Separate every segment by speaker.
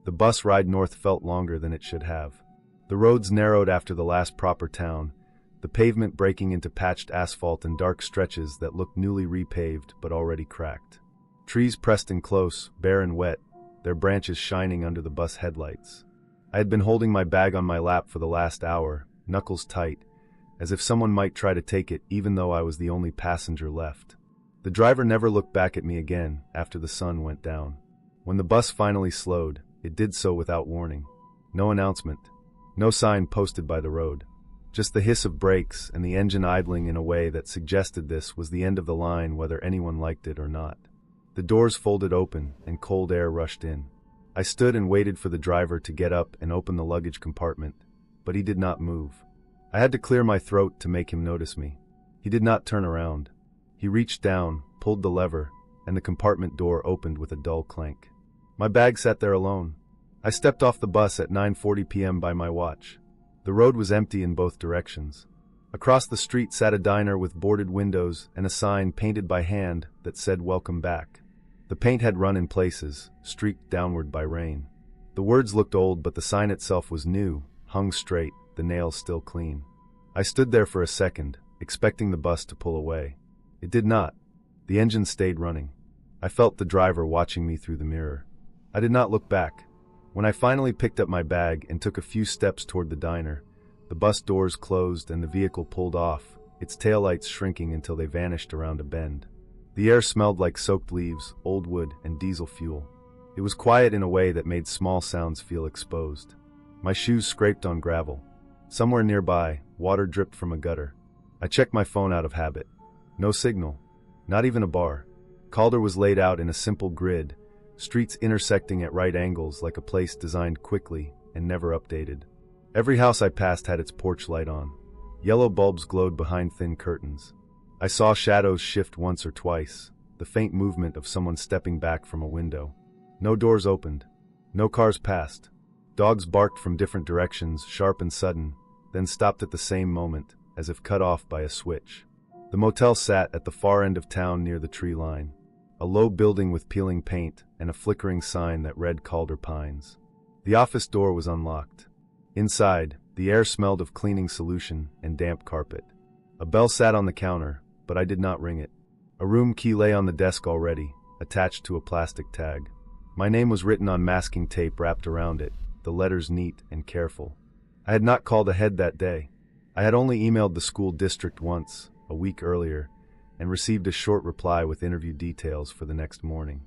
Speaker 1: The bus ride north felt longer than it should have. The roads narrowed after the last proper town, the pavement breaking into patched asphalt and dark stretches that looked newly repaved but already cracked. Trees pressed in close, bare and wet, their branches shining under the bus headlights. I had been holding my bag on my lap for the last hour, knuckles tight, as if someone might try to take it even though I was the only passenger left. The driver never looked back at me again after the sun went down. When the bus finally slowed, it did so without warning. No announcement, no sign posted by the road. Just the hiss of brakes and the engine idling in a way that suggested this was the end of the line whether anyone liked it or not. The doors folded open and cold air rushed in. I stood and waited for the driver to get up and open the luggage compartment, but he did not move. I had to clear my throat to make him notice me. He did not turn around. He reached down, pulled the lever, and the compartment door opened with a dull clank. My bag sat there alone. I stepped off the bus at 9:40 p.m. by my watch. The road was empty in both directions. Across the street sat a diner with boarded windows and a sign painted by hand that said "Welcome back." The paint had run in places, streaked downward by rain. The words looked old, but the sign itself was new, hung straight, the nails still clean. I stood there for a second, expecting the bus to pull away. It did not. The engine stayed running. I felt the driver watching me through the mirror. I did not look back. When I finally picked up my bag and took a few steps toward the diner, the bus doors closed and the vehicle pulled off, its taillights shrinking until they vanished around a bend. The air smelled like soaked leaves, old wood, and diesel fuel. It was quiet in a way that made small sounds feel exposed. My shoes scraped on gravel. Somewhere nearby, water dripped from a gutter. I checked my phone out of habit. No signal. Not even a bar. Calder was laid out in a simple grid, streets intersecting at right angles like a place designed quickly and never updated. Every house I passed had its porch light on. Yellow bulbs glowed behind thin curtains. I saw shadows shift once or twice, the faint movement of someone stepping back from a window. No doors opened. No cars passed. Dogs barked from different directions, sharp and sudden, then stopped at the same moment, as if cut off by a switch. The motel sat at the far end of town near the tree line, a low building with peeling paint and a flickering sign that read Calder Pines. The office door was unlocked. Inside, the air smelled of cleaning solution and damp carpet. A bell sat on the counter, but I did not ring it. A room key lay on the desk already, attached to a plastic tag. My name was written on masking tape wrapped around it, the letters neat and careful. I had not called ahead that day. I had only emailed the school district once, a week earlier, and received a short reply with interview details for the next morning.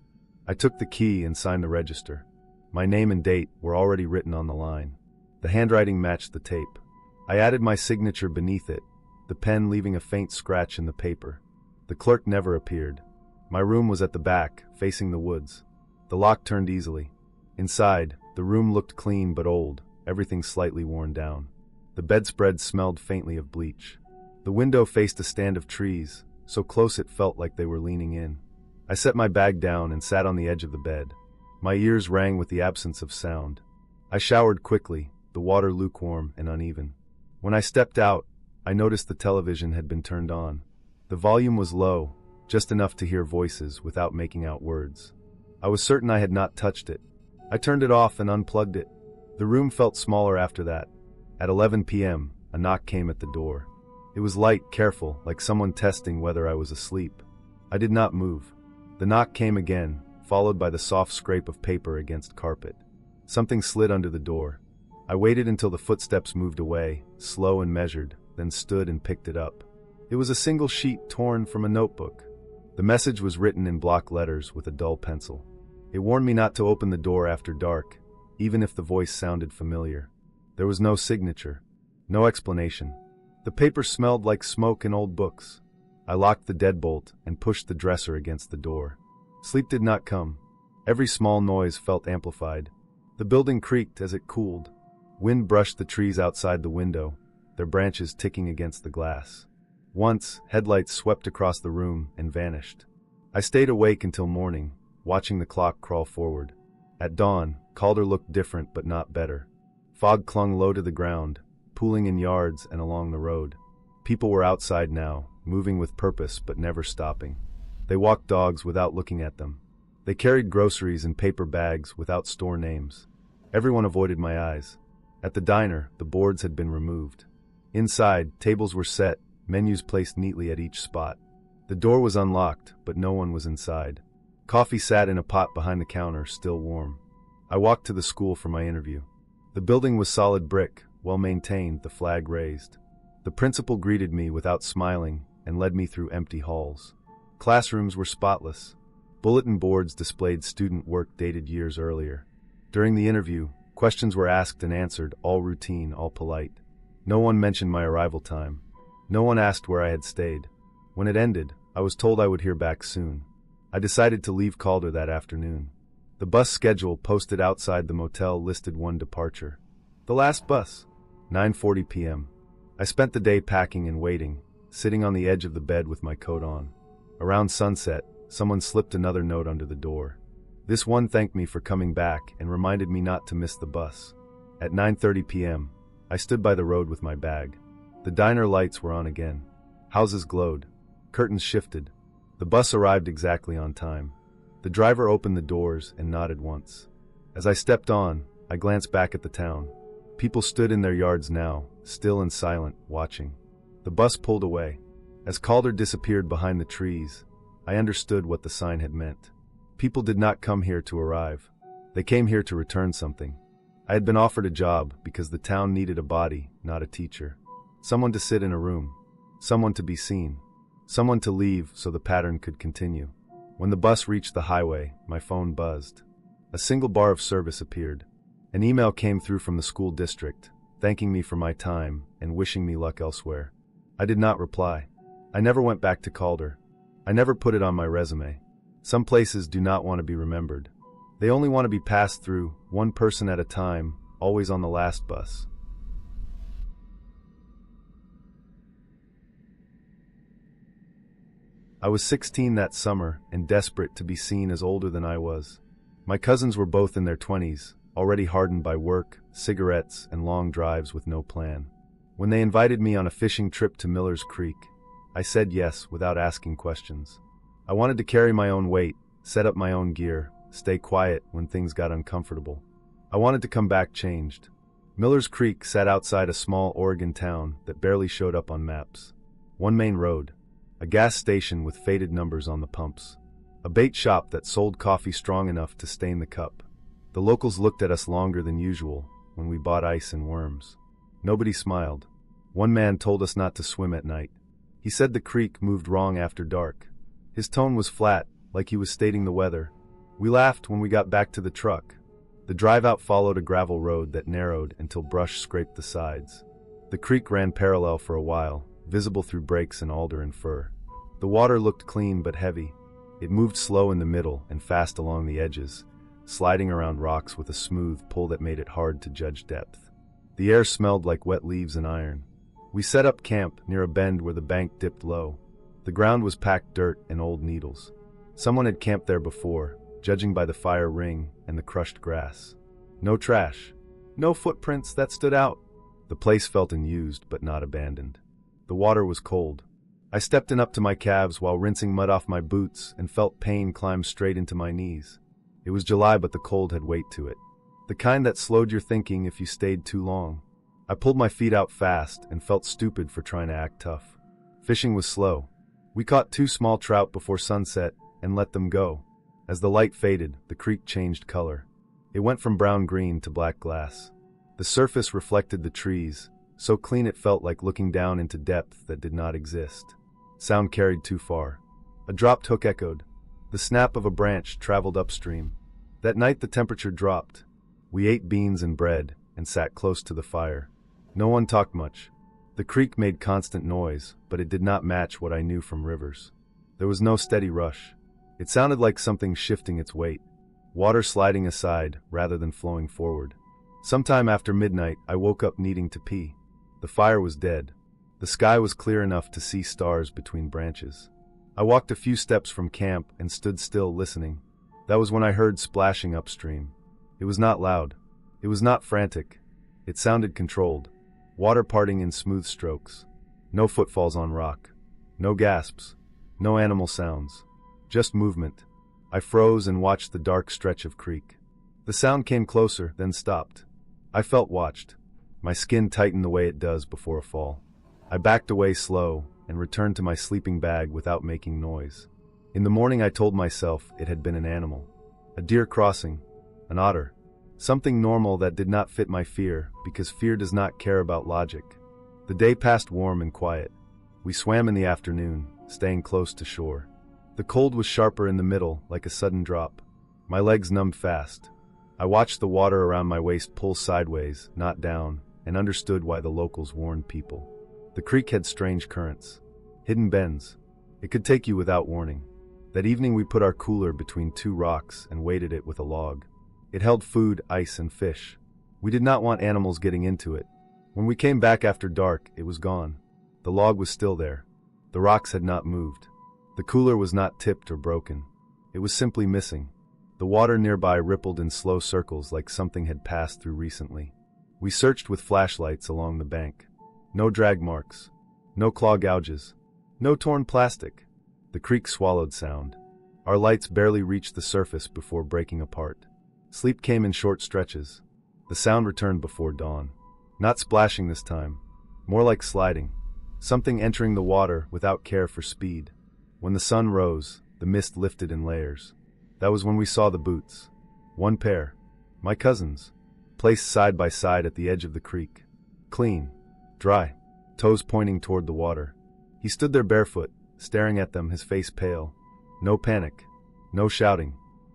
Speaker 1: I took the key and signed the register. My name and date were already written on the line. The handwriting matched the tape. I added my signature beneath it, the pen leaving a faint scratch in the paper. The clerk never appeared. My room was at the back, facing the woods. The lock turned easily. Inside, the room looked clean but old, everything slightly worn down. The bedspread smelled faintly of bleach. The window faced a stand of trees, so close it felt like they were leaning in. I set my bag down and sat on the edge of the bed. My ears rang with the absence of sound. I showered quickly, the water lukewarm and uneven. When I stepped out, I noticed the television had been turned on. The volume was low, just enough to hear voices without making out words. I was certain I had not touched it. I turned it off and unplugged it. The room felt smaller after that. At 11 p.m., a knock came at the door. It was light, careful, like someone testing whether I was asleep. I did not move. The knock came again, followed by the soft scrape of paper against carpet. Something slid under the door. I waited until the footsteps moved away, slow and measured, then stood and picked it up. It was a single sheet torn from a notebook. The message was written in block letters with a dull pencil. It warned me not to open the door after dark, even if the voice sounded familiar. There was no signature, no explanation. The paper smelled like smoke and old books. I locked the deadbolt and pushed the dresser against the door. Sleep did not come. Every small noise felt amplified. The building creaked as it cooled. Wind brushed the trees outside the window, their branches ticking against the glass. Once, headlights swept across the room and vanished. I stayed awake until morning, watching the clock crawl forward. At dawn, Calder looked different but not better. Fog clung low to the ground, pooling in yards and along the road. People were outside now, moving with purpose but never stopping. They walked dogs without looking at them. They carried groceries in paper bags without store names. Everyone avoided my eyes. At the diner, the boards had been removed. Inside, tables were set, menus placed neatly at each spot. The door was unlocked, but no one was inside. Coffee sat in a pot behind the counter, still warm. I walked to the school for my interview. The building was solid brick, well maintained, the flag raised. The principal greeted me without smiling and led me through empty halls. Classrooms were spotless. Bulletin boards displayed student work dated years earlier. During the interview, questions were asked and answered, all routine, all polite. No one mentioned my arrival time. No one asked where I had stayed. When it ended, I was told I would hear back soon. I decided to leave Calder that afternoon. The bus schedule posted outside the motel listed one departure. The last bus, 9:40 p.m. I spent the day packing and waiting, sitting on the edge of the bed with my coat on. Around sunset, someone slipped another note under the door. This one thanked me for coming back and reminded me not to miss the bus. At 9:30 p.m., I stood by the road with my bag. The diner lights were on again. Houses glowed. Curtains shifted. The bus arrived exactly on time. The driver opened the doors and nodded once. As I stepped on, I glanced back at the town. People stood in their yards now, still and silent, watching. The bus pulled away. As Calder disappeared behind the trees, I understood what the sign had meant. People did not come here to arrive. They came here to return something. I had been offered a job because the town needed a body, not a teacher. Someone to sit in a room. Someone to be seen. Someone to leave so the pattern could continue. When the bus reached the highway, my phone buzzed. A single bar of service appeared. An email came through from the school district, thanking me for my time and wishing me luck elsewhere. I did not reply. I never went back to Calder. I never put it on my resume. Some places do not want to be remembered. They only want to be passed through, one person at a time, always on the last bus. I was 16 that summer and desperate to be seen as older than I was. My cousins were both in their 20s, already hardened by work, cigarettes, and long drives with no plan. When they invited me on a fishing trip to Miller's Creek, I said yes without asking questions. I wanted to carry my own weight, set up my own gear, stay quiet when things got uncomfortable. I wanted to come back changed. Miller's Creek sat outside a small Oregon town that barely showed up on maps. One main road. A gas station with faded numbers on the pumps. A bait shop that sold coffee strong enough to stain the cup. The locals looked at us longer than usual when we bought ice and worms. Nobody smiled. One man told us not to swim at night. He said the creek moved wrong after dark. His tone was flat, like he was stating the weather. We laughed when we got back to the truck. The drive-out followed a gravel road that narrowed until brush scraped the sides. The creek ran parallel for a while, visible through breaks in alder and fir. The water looked clean but heavy. It moved slow in the middle and fast along the edges, sliding around rocks with a smooth pull that made it hard to judge depth. The air smelled like wet leaves and iron. We set up camp near a bend where the bank dipped low. The ground was packed dirt and old needles. Someone had camped there before, judging by the fire ring and the crushed grass. No trash. No footprints that stood out. The place felt unused but not abandoned. The water was cold. I stepped in up to my calves while rinsing mud off my boots and felt pain climb straight into my knees. It was July, but the cold had weight to it. The kind that slowed your thinking if you stayed too long. I pulled my feet out fast and felt stupid for trying to act tough. Fishing was slow. We caught 2 small trout before sunset and let them go. As the light faded, the creek changed color. It went from brown-green to black glass. The surface reflected the trees, so clean it felt like looking down into depth that did not exist. Sound carried too far. A dropped hook echoed. The snap of a branch traveled upstream. That night the temperature dropped. We ate beans and bread and sat close to the fire. No one talked much. The creek made constant noise, but it did not match what I knew from rivers. There was no steady rush. It sounded like something shifting its weight, water sliding aside rather than flowing forward. Sometime after midnight, I woke up needing to pee. The fire was dead. The sky was clear enough to see stars between branches. I walked a few steps from camp and stood still listening. That was when I heard splashing upstream. It was not loud. It was not frantic. It sounded controlled. Water parting in smooth strokes. No footfalls on rock. No gasps. No animal sounds. Just movement. I froze and watched the dark stretch of creek. The sound came closer, then stopped. I felt watched. My skin tightened the way it does before a fall. I backed away slow and returned to my sleeping bag without making noise. In the morning I told myself it had been an animal. A deer crossing, an otter. Something normal that did not fit my fear, because fear does not care about logic. The day passed warm and quiet. We swam in the afternoon, staying close to shore. The cold was sharper in the middle, like a sudden drop. My legs numbed fast. I watched the water around my waist pull sideways, not down, and understood why the locals warned people. The creek had strange currents, hidden bends. It could take you without warning. That evening we put our cooler between two rocks and weighted it with a log. It held food, ice, and fish. We did not want animals getting into it. When we came back after dark, it was gone. The log was still there. The rocks had not moved. The cooler was not tipped or broken. It was simply missing. The water nearby rippled in slow circles like something had passed through recently. We searched with flashlights along the bank. No drag marks. No claw gouges. No torn plastic. The creek swallowed sound. Our lights barely reached the surface before breaking apart. Sleep came in short stretches. The sound returned before dawn. Not splashing this time. More like sliding. Something entering the water without care for speed. When the sun rose, the mist lifted in layers. That was when we saw the boots. One pair. My cousin's. Placed side by side at the edge of the creek. Clean. Dry. Toes pointing toward the water. He stood there barefoot, staring at them, his face pale. No panic. No shouting.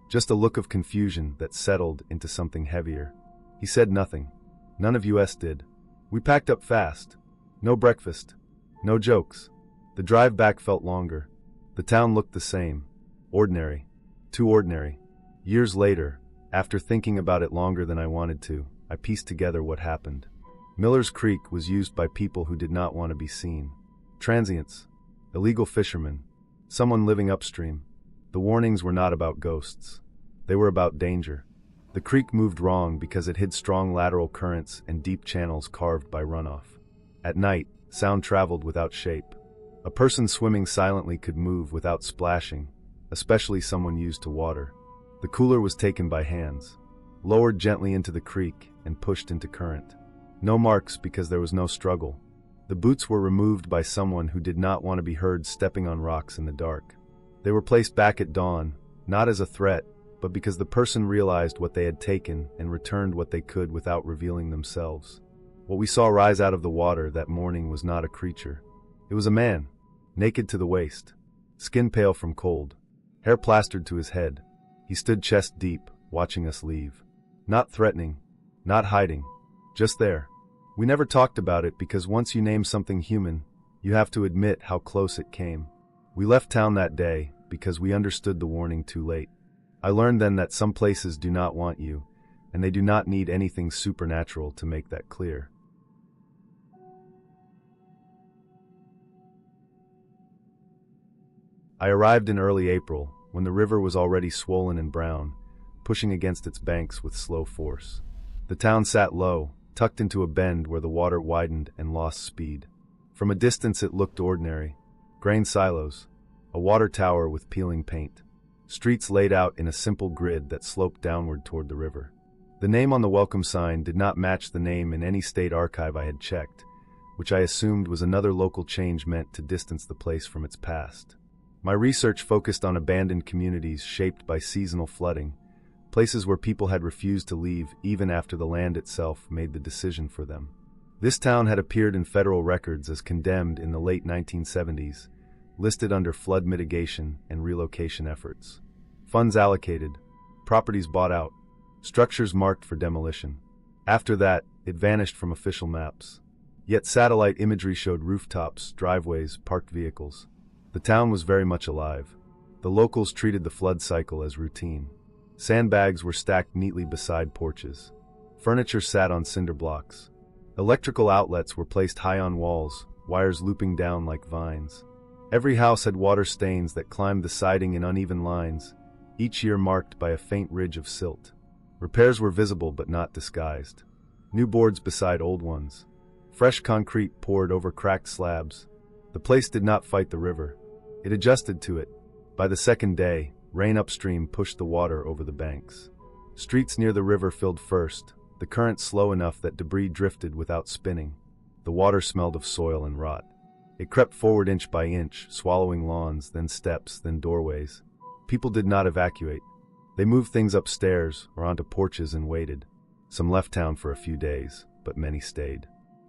Speaker 1: Just a look of confusion that settled into something heavier. He said nothing. None of us did. We packed up fast. No breakfast. No jokes. The drive back felt longer. The town looked the same. Ordinary. Too ordinary. Years later, after thinking about it longer than I wanted to, I pieced together what happened. Miller's Creek was used by people who did not want to be seen. Transients. Illegal fishermen. Someone living upstream. The warnings were not about ghosts. They were about danger. The creek moved wrong because it hid strong lateral currents and deep channels carved by runoff. At night, sound traveled without shape. A person swimming silently could move without splashing, especially someone used to water. The cooler was taken by hands, lowered gently into the creek, and pushed into current. No marks because there was no struggle. The boots were removed by someone who did not want to be heard stepping on rocks in the dark. They were placed back at dawn, not as a threat, but because the person realized what they had taken and returned what they could without revealing themselves. What we saw rise out of the water that morning was not a creature. It was a man, naked to the waist, skin pale from cold, hair plastered to his head. He stood chest deep, watching us leave. Not threatening, not hiding, just there. We never talked about it because once you name something human, you have to admit how close it came. We left town that day because we understood the warning too late. I learned then that some places do not want you, and they do not need anything supernatural to make that clear. I arrived in early April, when the river was already swollen and brown, pushing against its banks with slow force. The town sat low, tucked into a bend where the water widened and lost speed. From a distance it looked ordinary. Grain silos, a water tower with peeling paint. Streets laid out in a simple grid that sloped downward toward the river. The name on the welcome sign did not match the name in any state archive I had checked, which I assumed was another local change meant to distance the place from its past. My research focused on abandoned communities shaped by seasonal flooding, places where people had refused to leave even after the land itself made the decision for them. This town had appeared in federal records as condemned in the late 1970s, listed under flood mitigation and relocation efforts. Funds allocated, properties bought out, structures marked for demolition. After that, it vanished from official maps. Yet satellite imagery showed rooftops, driveways, parked vehicles. The town was very much alive. The locals treated the flood cycle as routine. Sandbags were stacked neatly beside porches. Furniture sat on cinder blocks. Electrical outlets were placed high on walls, wires looping down like vines. Every house had water stains that climbed the siding in uneven lines, each year marked by a faint ridge of silt. Repairs were visible but not disguised. New boards beside old ones. Fresh concrete poured over cracked slabs. The place did not fight the river. It adjusted to it. By the second day, rain upstream pushed the water over the banks. Streets near the river filled first, the current slow enough that debris drifted without spinning. The water smelled of soil and rot. It crept forward inch by inch, swallowing lawns, then steps, then doorways. People did not evacuate. They moved things upstairs or onto porches and waited. Some left town for a few days, but many stayed.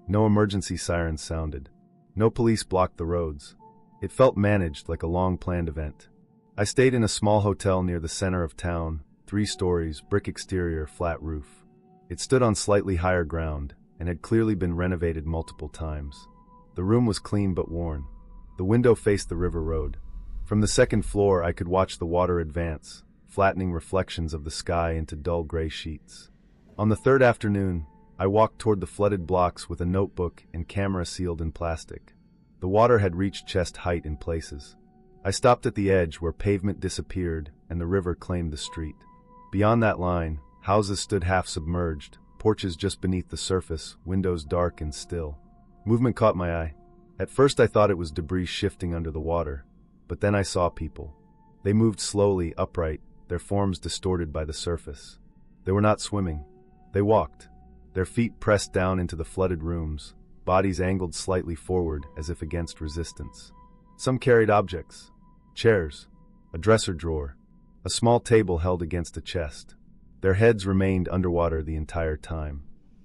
Speaker 1: No emergency sirens sounded. No police blocked the roads. It felt managed, like a long-planned event. I stayed in a small hotel near the center of town, 3 stories, brick exterior, flat roof. It stood on slightly higher ground and had clearly been renovated multiple times. The room was clean but worn. The window faced the river road. From the second floor I could watch the water advance, flattening reflections of the sky into dull gray sheets. On the third afternoon, I walked toward the flooded blocks with a notebook and camera sealed in plastic. The water had reached chest height in places. I stopped at the edge where pavement disappeared and the river claimed the street. Beyond that line, houses stood half submerged, porches just beneath the surface, windows dark and still. Movement caught my eye. At first I thought it was debris shifting under the water, but then I saw people. They moved slowly, upright, their forms distorted by the surface. They were not swimming. They walked, their feet pressed down into the flooded rooms, bodies angled slightly forward as if against resistance. Some carried objects, chairs, a dresser drawer, a small table held against a chest. Their heads remained underwater the entire time.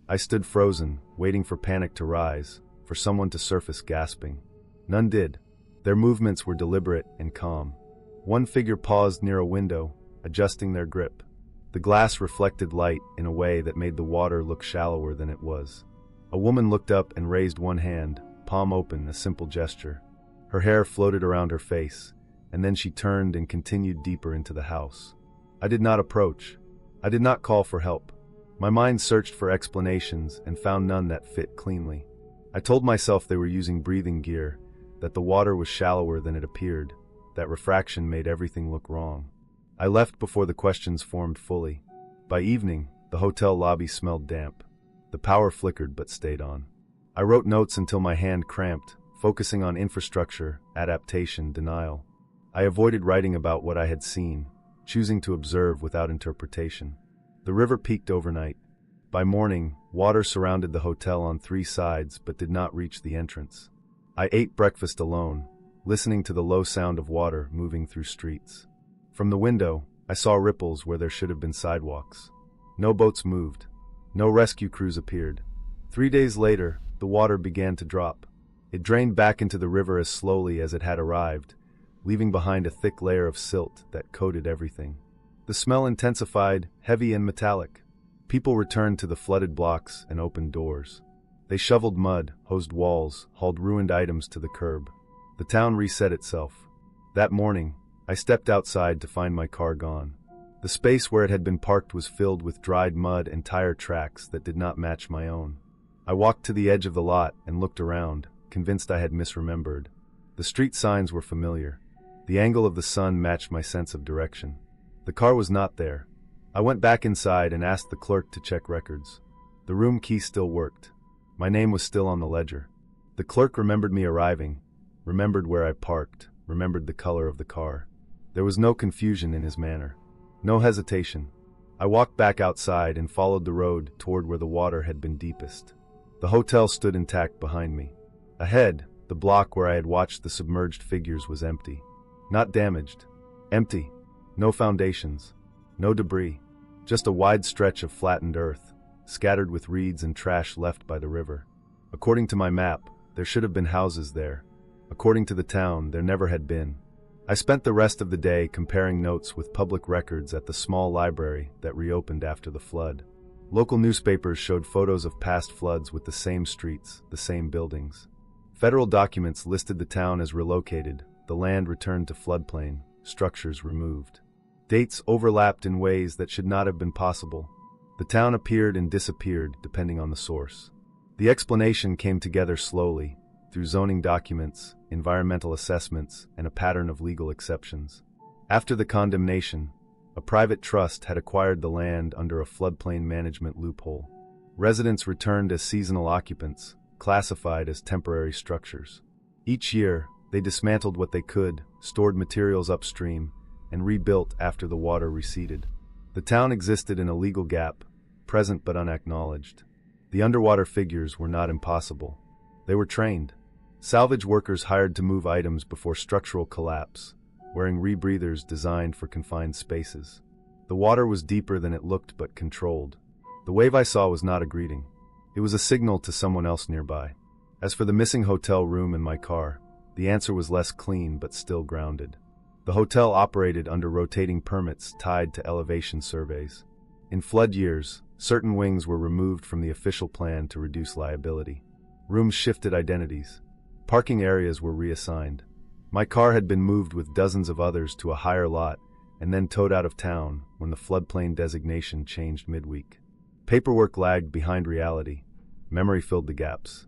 Speaker 1: I stood frozen, waiting for panic to rise, for someone to surface gasping. None did. Their movements were deliberate and calm. One figure paused near a window, adjusting their grip. The glass reflected light in a way that made the water look shallower than it was. A woman looked up and raised one hand, palm open, a simple gesture. Her hair floated around her face, and then she turned and continued deeper into the house. I did not approach. I did not call for help. My mind searched for explanations and found none that fit cleanly. I told myself they were using breathing gear, that the water was shallower than it appeared, that refraction made everything look wrong. I left before the questions formed fully. By evening, the hotel lobby smelled damp. The power flickered but stayed on. I wrote notes until my hand cramped, focusing on infrastructure, adaptation, denial. I avoided writing about what I had seen, choosing to observe without interpretation. The river peaked overnight. By morning, water surrounded the hotel on 3 sides but did not reach the entrance. I ate breakfast alone, listening to the low sound of water moving through streets. From the window, I saw ripples where there should have been sidewalks. No boats moved. No rescue crews appeared. 3 days later, the water began to drop. It drained back into the river as slowly as it had arrived, leaving behind a thick layer of silt that coated everything. The smell intensified, heavy and metallic. People returned to the flooded blocks and opened doors. They shoveled mud, hosed walls, hauled ruined items to the curb. The town reset itself. That morning, I stepped outside to find my car gone. The space where it had been parked was filled with dried mud and tire tracks that did not match my own. I walked to the edge of the lot and looked around, convinced I had misremembered. The street signs were familiar. The angle of the sun matched my sense of direction. The car was not there. I went back inside and asked the clerk to check records. The room key still worked. My name was still on the ledger. The clerk remembered me arriving, remembered where I parked, remembered the color of the car. There was no confusion in his manner. No hesitation. I walked back outside and followed the road toward where the water had been deepest. The hotel stood intact behind me. Ahead, the block where I had watched the submerged figures was empty. Not damaged. Empty. No foundations. No debris. Just a wide stretch of flattened earth, scattered with reeds and trash left by the river. According to my map, there should have been houses there. According to the town, there never had been. I spent the rest of the day comparing notes with public records at the small library that reopened after the flood. Local newspapers showed photos of past floods with the same streets, the same buildings. Federal documents listed the town as relocated, the land returned to floodplain, structures removed. Dates overlapped in ways that should not have been possible. The town appeared and disappeared depending on the source. The explanation came together slowly, through zoning documents, environmental assessments, and a pattern of legal exceptions. After the condemnation, a private trust had acquired the land under a floodplain management loophole. Residents returned as seasonal occupants, classified as temporary structures. Each year, they dismantled what they could, stored materials upstream, and rebuilt after the water receded. The town existed in a legal gap, present but unacknowledged. The underwater figures were not impossible. They were trained. Salvage workers hired to move items before structural collapse, wearing rebreathers designed for confined spaces. The water was deeper than it looked but controlled. The wave I saw was not a greeting. It was a signal to someone else nearby. As for the missing hotel room in my car, the answer was less clean but still grounded. The hotel operated under rotating permits tied to elevation surveys. In flood years, certain wings were removed from the official plan to reduce liability. Rooms shifted identities. Parking areas were reassigned. My car had been moved with dozens of others to a higher lot and then towed out of town when the floodplain designation changed midweek. Paperwork lagged behind reality. Memory filled the gaps.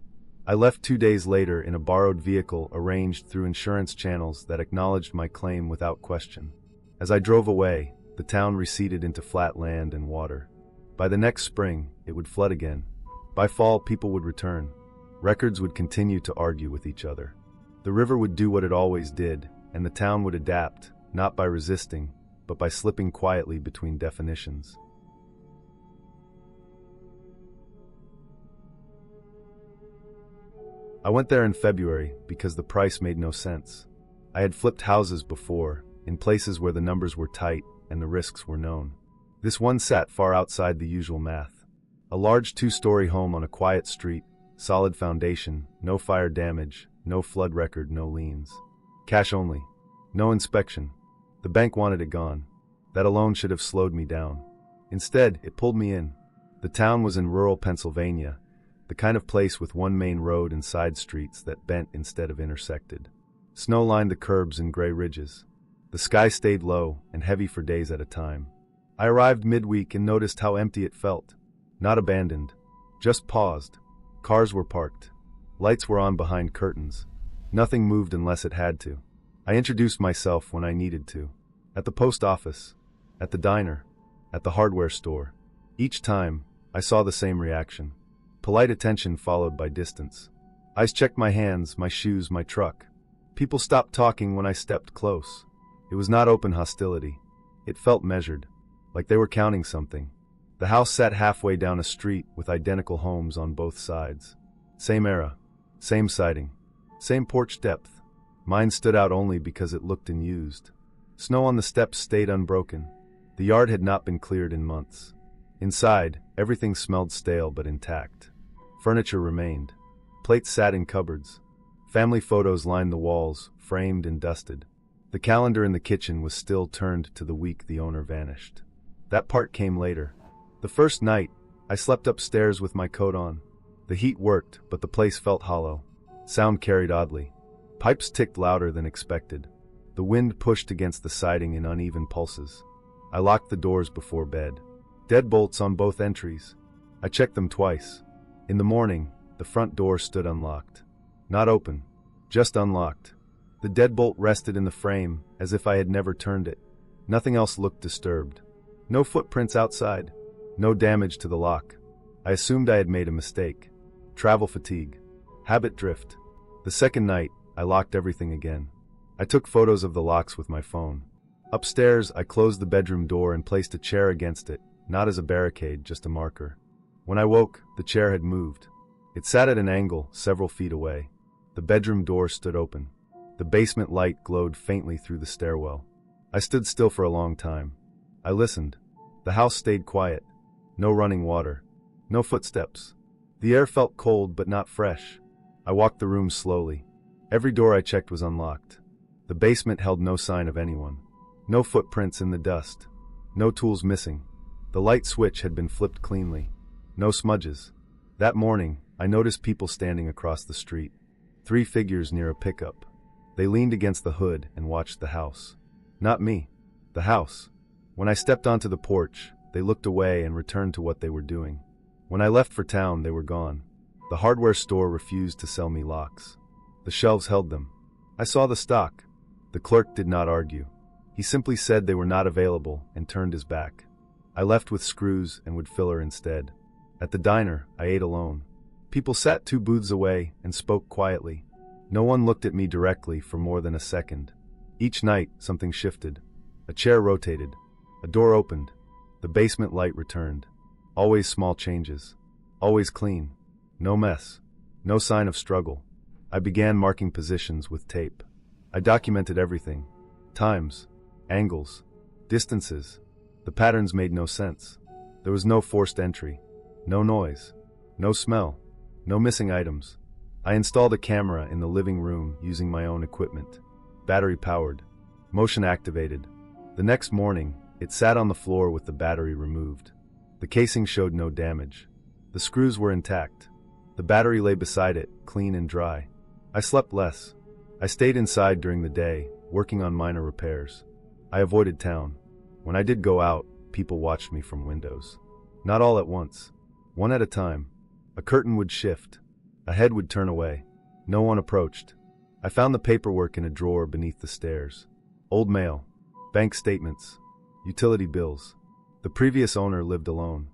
Speaker 1: I left 2 days later in a borrowed vehicle arranged through insurance channels that acknowledged my claim without question. As I drove away, the town receded into flat land and water. By the next spring, it would flood again. By fall, people would return. Records would continue to argue with each other. The river would do what it always did, and the town would adapt, not by resisting, but by slipping quietly between definitions. I went there in February because the price made no sense. I had flipped houses before, in places where the numbers were tight and the risks were known. This one sat far outside the usual math. A large 2-story home on a quiet street, solid foundation, no fire damage, no flood record, no liens. Cash only. No inspection. The bank wanted it gone. That alone should have slowed me down. Instead, it pulled me in. The town was in rural Pennsylvania, the kind of place with one main road and side streets that bent instead of intersected. Snow lined the curbs and gray ridges. The sky stayed low and heavy for days at a time. I arrived midweek and noticed how empty it felt. Not abandoned, just paused. Cars were parked. Lights were on behind curtains. Nothing moved unless it had to. I introduced myself when I needed to. At the post office, at the diner, at the hardware store. Each time, I saw the same reaction. Polite attention followed by distance. Eyes checked my hands, my shoes, my truck. People stopped talking when I stepped close. It was not open hostility. It felt measured, like they were counting something. The house sat halfway down a street with identical homes on both sides. Same era, same siding, same porch depth. Mine stood out only because it looked unused. Snow on the steps stayed unbroken. The yard had not been cleared in months. Inside, everything smelled stale but intact. Furniture remained. Plates sat in cupboards. Family photos lined the walls, framed and dusted. The calendar in the kitchen was still turned to the week the owner vanished. That part came later. The first night, I slept upstairs with my coat on. The heat worked, but the place felt hollow. Sound carried oddly. Pipes ticked louder than expected. The wind pushed against the siding in uneven pulses. I locked the doors before bed. Deadbolts on both entries. I checked them twice. In the morning, the front door stood unlocked. Not open, just unlocked. The deadbolt rested in the frame, as if I had never turned it. Nothing else looked disturbed. No footprints outside. No damage to the lock. I assumed I had made a mistake. Travel fatigue. Habit drift. The second night, I locked everything again. I took photos of the locks with my phone. Upstairs, I closed the bedroom door and placed a chair against it, not as a barricade, just a marker. When I woke, the chair had moved. It sat at an angle, several feet away. The bedroom door stood open. The basement light glowed faintly through the stairwell. I stood still for a long time. I listened. The house stayed quiet. No running water. No footsteps. The air felt cold but not fresh. I walked the room slowly. Every door I checked was unlocked. The basement held no sign of anyone. No footprints in the dust. No tools missing. The light switch had been flipped cleanly. No smudges. That morning, I noticed people standing across the street. 3 figures near a pickup. They leaned against the hood and watched the house. Not me. The house. When I stepped onto the porch, they looked away and returned to what they were doing. When I left for town, they were gone. The hardware store refused to sell me locks. The shelves held them. I saw the stock. The clerk did not argue. He simply said they were not available and turned his back. I left with screws and would fill her instead. At the diner, I ate alone. People sat 2 booths away and spoke quietly. No one looked at me directly for more than a second. Each night, something shifted. A chair rotated. A door opened. The basement light returned. Always small changes. Always clean. No mess. No sign of struggle. I began marking positions with tape. I documented everything. Times. Angles. Distances. The patterns made no sense. There was no forced entry. No noise. No smell. No missing items. I installed a camera in the living room using my own equipment. Battery powered. Motion activated. The next morning, it sat on the floor with the battery removed. The casing showed no damage. The screws were intact. The battery lay beside it, clean and dry. I slept less. I stayed inside during the day, working on minor repairs. I avoided town. When I did go out, people watched me from windows. Not all at once. One at a time. A curtain would shift. A head would turn away. No one approached. I found the paperwork in a drawer beneath the stairs. Old mail. Bank statements. Utility bills. The previous owner lived alone.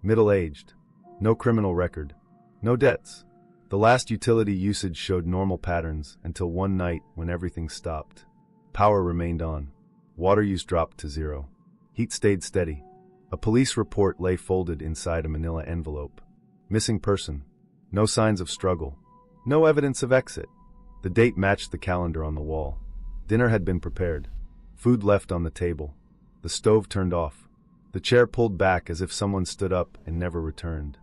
Speaker 1: Middle-aged. No criminal record. No debts. The last utility usage showed normal patterns until one night when everything stopped. Power remained on. Water use dropped to 0. Heat stayed steady. A police report lay folded inside a manila envelope. Missing person. No signs of struggle. No evidence of exit. The date matched the calendar on the wall. Dinner had been prepared. Food left on the table. The stove turned off. The chair pulled back as if someone stood up and never returned.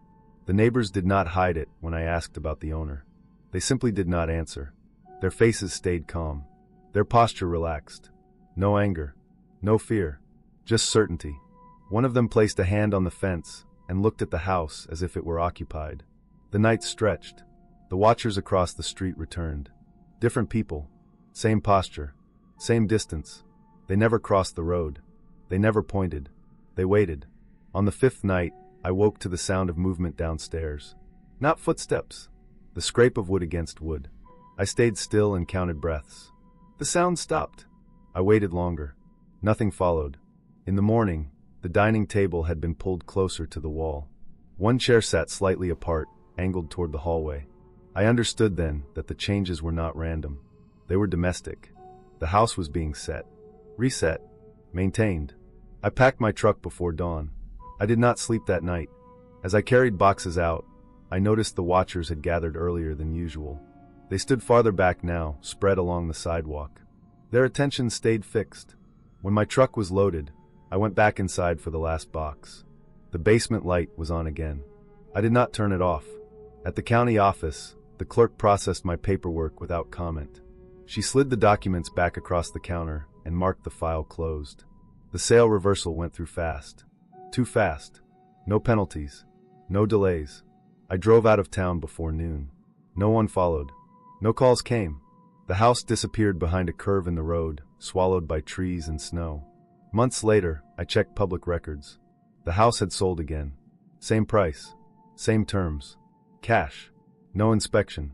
Speaker 1: The neighbors did not hide it when I asked about the owner. They simply did not answer. Their faces stayed calm. Their posture relaxed. No anger. No fear. Just certainty. One of them placed a hand on the fence and looked at the house as if it were occupied. The night stretched. The watchers across the street returned. Different people. Same posture. Same distance. They never crossed the road. They never pointed. They waited. On the 5th night, I woke to the sound of movement downstairs. Not footsteps. The scrape of wood against wood. I stayed still and counted breaths. The sound stopped. I waited longer. Nothing followed. In the morning, the dining table had been pulled closer to the wall. One chair sat slightly apart, angled toward the hallway. I understood then that the changes were not random. They were domestic. The house was being set. Reset. Maintained. I packed my truck before dawn. I did not sleep that night. As I carried boxes out, I noticed the watchers had gathered earlier than usual. They stood farther back now, spread along the sidewalk. Their attention stayed fixed. When my truck was loaded, I went back inside for the last box. The basement light was on again. I did not turn it off. At the county office, the clerk processed my paperwork without comment. She slid the documents back across the counter and marked the file closed. The sale reversal went through fast. Too fast. No penalties. No delays. I drove out of town before noon. No one followed. No calls came. The house disappeared behind a curve in the road, swallowed by trees and snow. Months later, I checked public records. The house had sold again. Same price. Same terms. Cash. No inspection.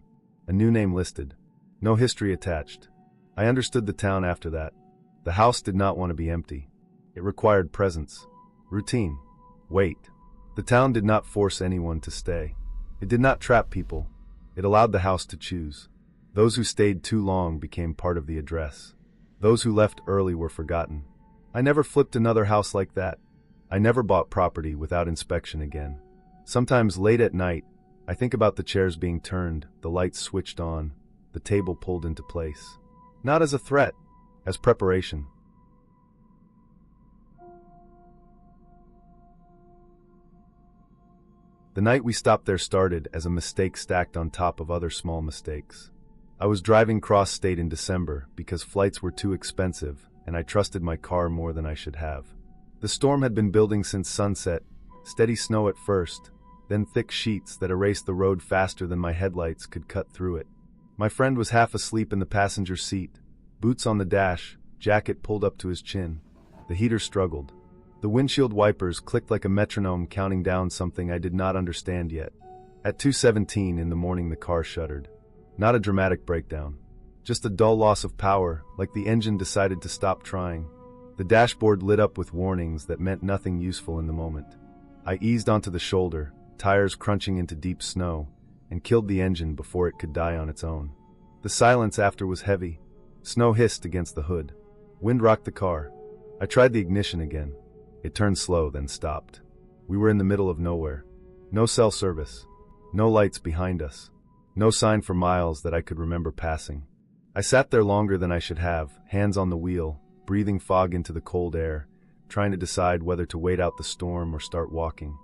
Speaker 1: A new name listed. No history attached. I understood the town after that. The house did not want to be empty. It required presence. Routine. Wait. The town did not force anyone to stay. It did not trap people. It allowed the house to choose. Those who stayed too long became part of the address. Those who left early were forgotten. I never flipped another house like that. I never bought property without inspection again. Sometimes late at night, I think about the chairs being turned, the lights switched on, the table pulled into place. Not as a threat, as preparation. The night we stopped there started as a mistake stacked on top of other small mistakes. I was driving cross-state in December because flights were too expensive and I trusted my car more than I should have. The storm had been building since sunset, steady snow at first, then thick sheets that erased the road faster than my headlights could cut through it. My friend was half asleep in the passenger seat, boots on the dash, jacket pulled up to his chin. The heater struggled. The windshield wipers clicked like a metronome counting down something I did not understand yet. At 2:17 in the morning the car shuddered. Not a dramatic breakdown. Just a dull loss of power, like the engine decided to stop trying. The dashboard lit up with warnings that meant nothing useful in the moment. I eased onto the shoulder, tires crunching into deep snow, and killed the engine before it could die on its own. The silence after was heavy. Snow hissed against the hood. Wind rocked the car. I tried the ignition again. It turned slow, then stopped. We were in the middle of nowhere. No cell service. No lights behind us. No sign for miles that I could remember passing. I sat there longer than I should have, hands on the wheel, breathing fog into the cold air, trying to decide whether to wait out the storm or start walking.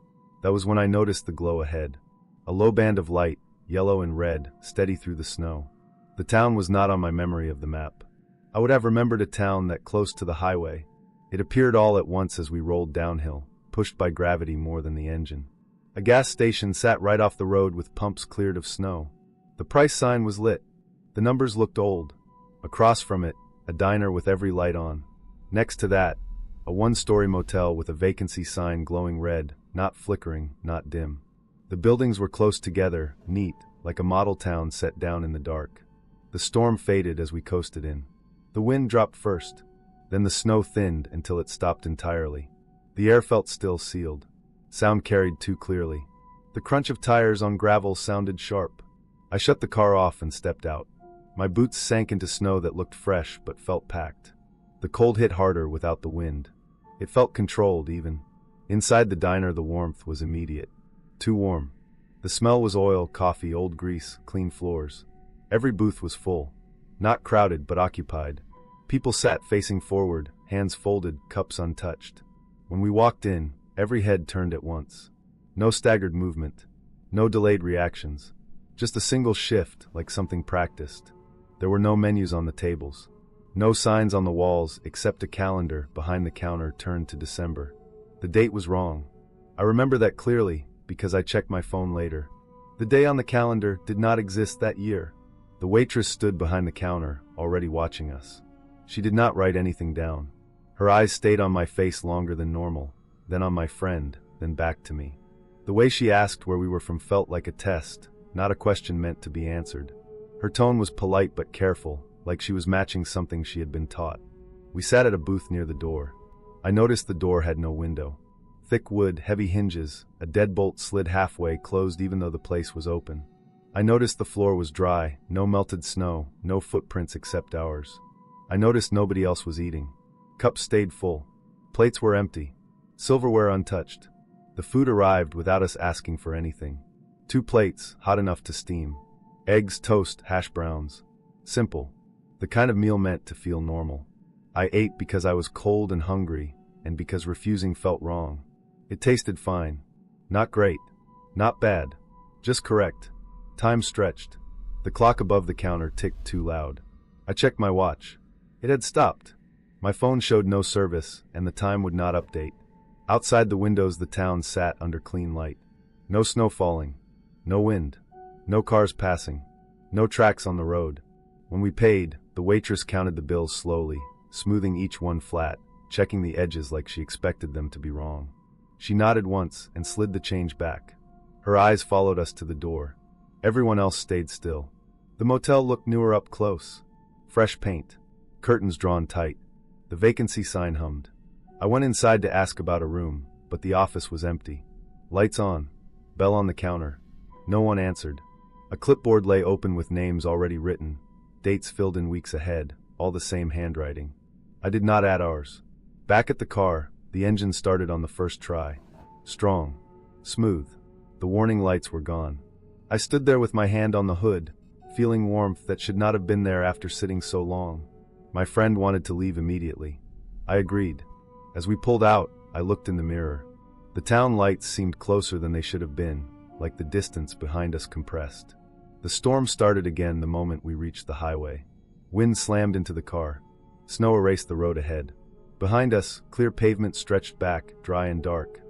Speaker 1: That was when I noticed the glow ahead. A low band of light, yellow and red, steady through the snow. The town was not on my memory of the map. I would have remembered a town that close to the highway. It appeared all at once as we rolled downhill, pushed by gravity more than the engine. A gas station sat right off the road with pumps cleared of snow. The price sign was lit. The numbers looked old. Across from it, a diner with every light on. Next to that, a one-story motel with a vacancy sign glowing red, not flickering, not dim. The buildings were close together, neat, like a model town set down in the dark. The storm faded as we coasted in. The wind dropped first. Then the snow thinned until it stopped entirely. The air felt still, sealed. Sound carried too clearly. The crunch of tires on gravel sounded sharp. I shut the car off and stepped out. My boots sank into snow that looked fresh but felt packed. The cold hit harder without the wind. It felt controlled, even. Inside the diner, the warmth was immediate. Too warm. The smell was oil, coffee, old grease, clean floors. Every booth was full. Not crowded, but occupied. People sat facing forward, hands folded, cups untouched. When we walked in, every head turned at once. No staggered movement. No delayed reactions. Just a single shift, like something practiced. There were no menus on the tables. No signs on the walls, except a calendar behind the counter turned to December. The date was wrong. I remember that clearly, because I checked my phone later. The day on the calendar did not exist that year. The waitress stood behind the counter, already watching us. She did not write anything down. Her eyes stayed on my face longer than normal, then on my friend, then back to me. The way she asked where we were from felt like a test, not a question meant to be answered. Her tone was polite but careful, like she was matching something she had been taught. We sat at a booth near the door. I noticed the door had no window. Thick wood, heavy hinges, a deadbolt slid halfway, closed even though the place was open. I noticed the floor was dry, no melted snow, no footprints except ours. I noticed nobody else was eating. Cups stayed full. Plates were empty. Silverware untouched. The food arrived without us asking for anything. 2 plates, hot enough to steam. Eggs, toast, hash browns. Simple. The kind of meal meant to feel normal. I ate because I was cold and hungry, and because refusing felt wrong. It tasted fine. Not great. Not bad. Just correct. Time stretched. The clock above the counter ticked too loud. I checked my watch. It had stopped. My phone showed no service, and the time would not update. Outside the windows the town sat under clean light. No snow falling. No wind. No cars passing. No tracks on the road. When we paid, the waitress counted the bills slowly, smoothing each one flat, checking the edges like she expected them to be wrong. She nodded once and slid the change back. Her eyes followed us to the door. Everyone else stayed still. The motel looked newer up close. Fresh paint. Curtains drawn tight. The vacancy sign hummed. I went inside to ask about a room, but the office was empty. Lights on. Bell on the counter. No one answered. A clipboard lay open with names already written, dates filled in weeks ahead, all the same handwriting. I did not add ours. Back at the car, the engine started on the first try. Strong. Smooth. The warning lights were gone. I stood there with my hand on the hood, feeling warmth that should not have been there after sitting so long. My friend wanted to leave immediately. I agreed. As we pulled out, I looked in the mirror. The town lights seemed closer than they should have been, like the distance behind us compressed. The storm started again the moment we reached the highway. Wind slammed into the car. Snow erased the road ahead. Behind us, clear pavement stretched back, dry and dark.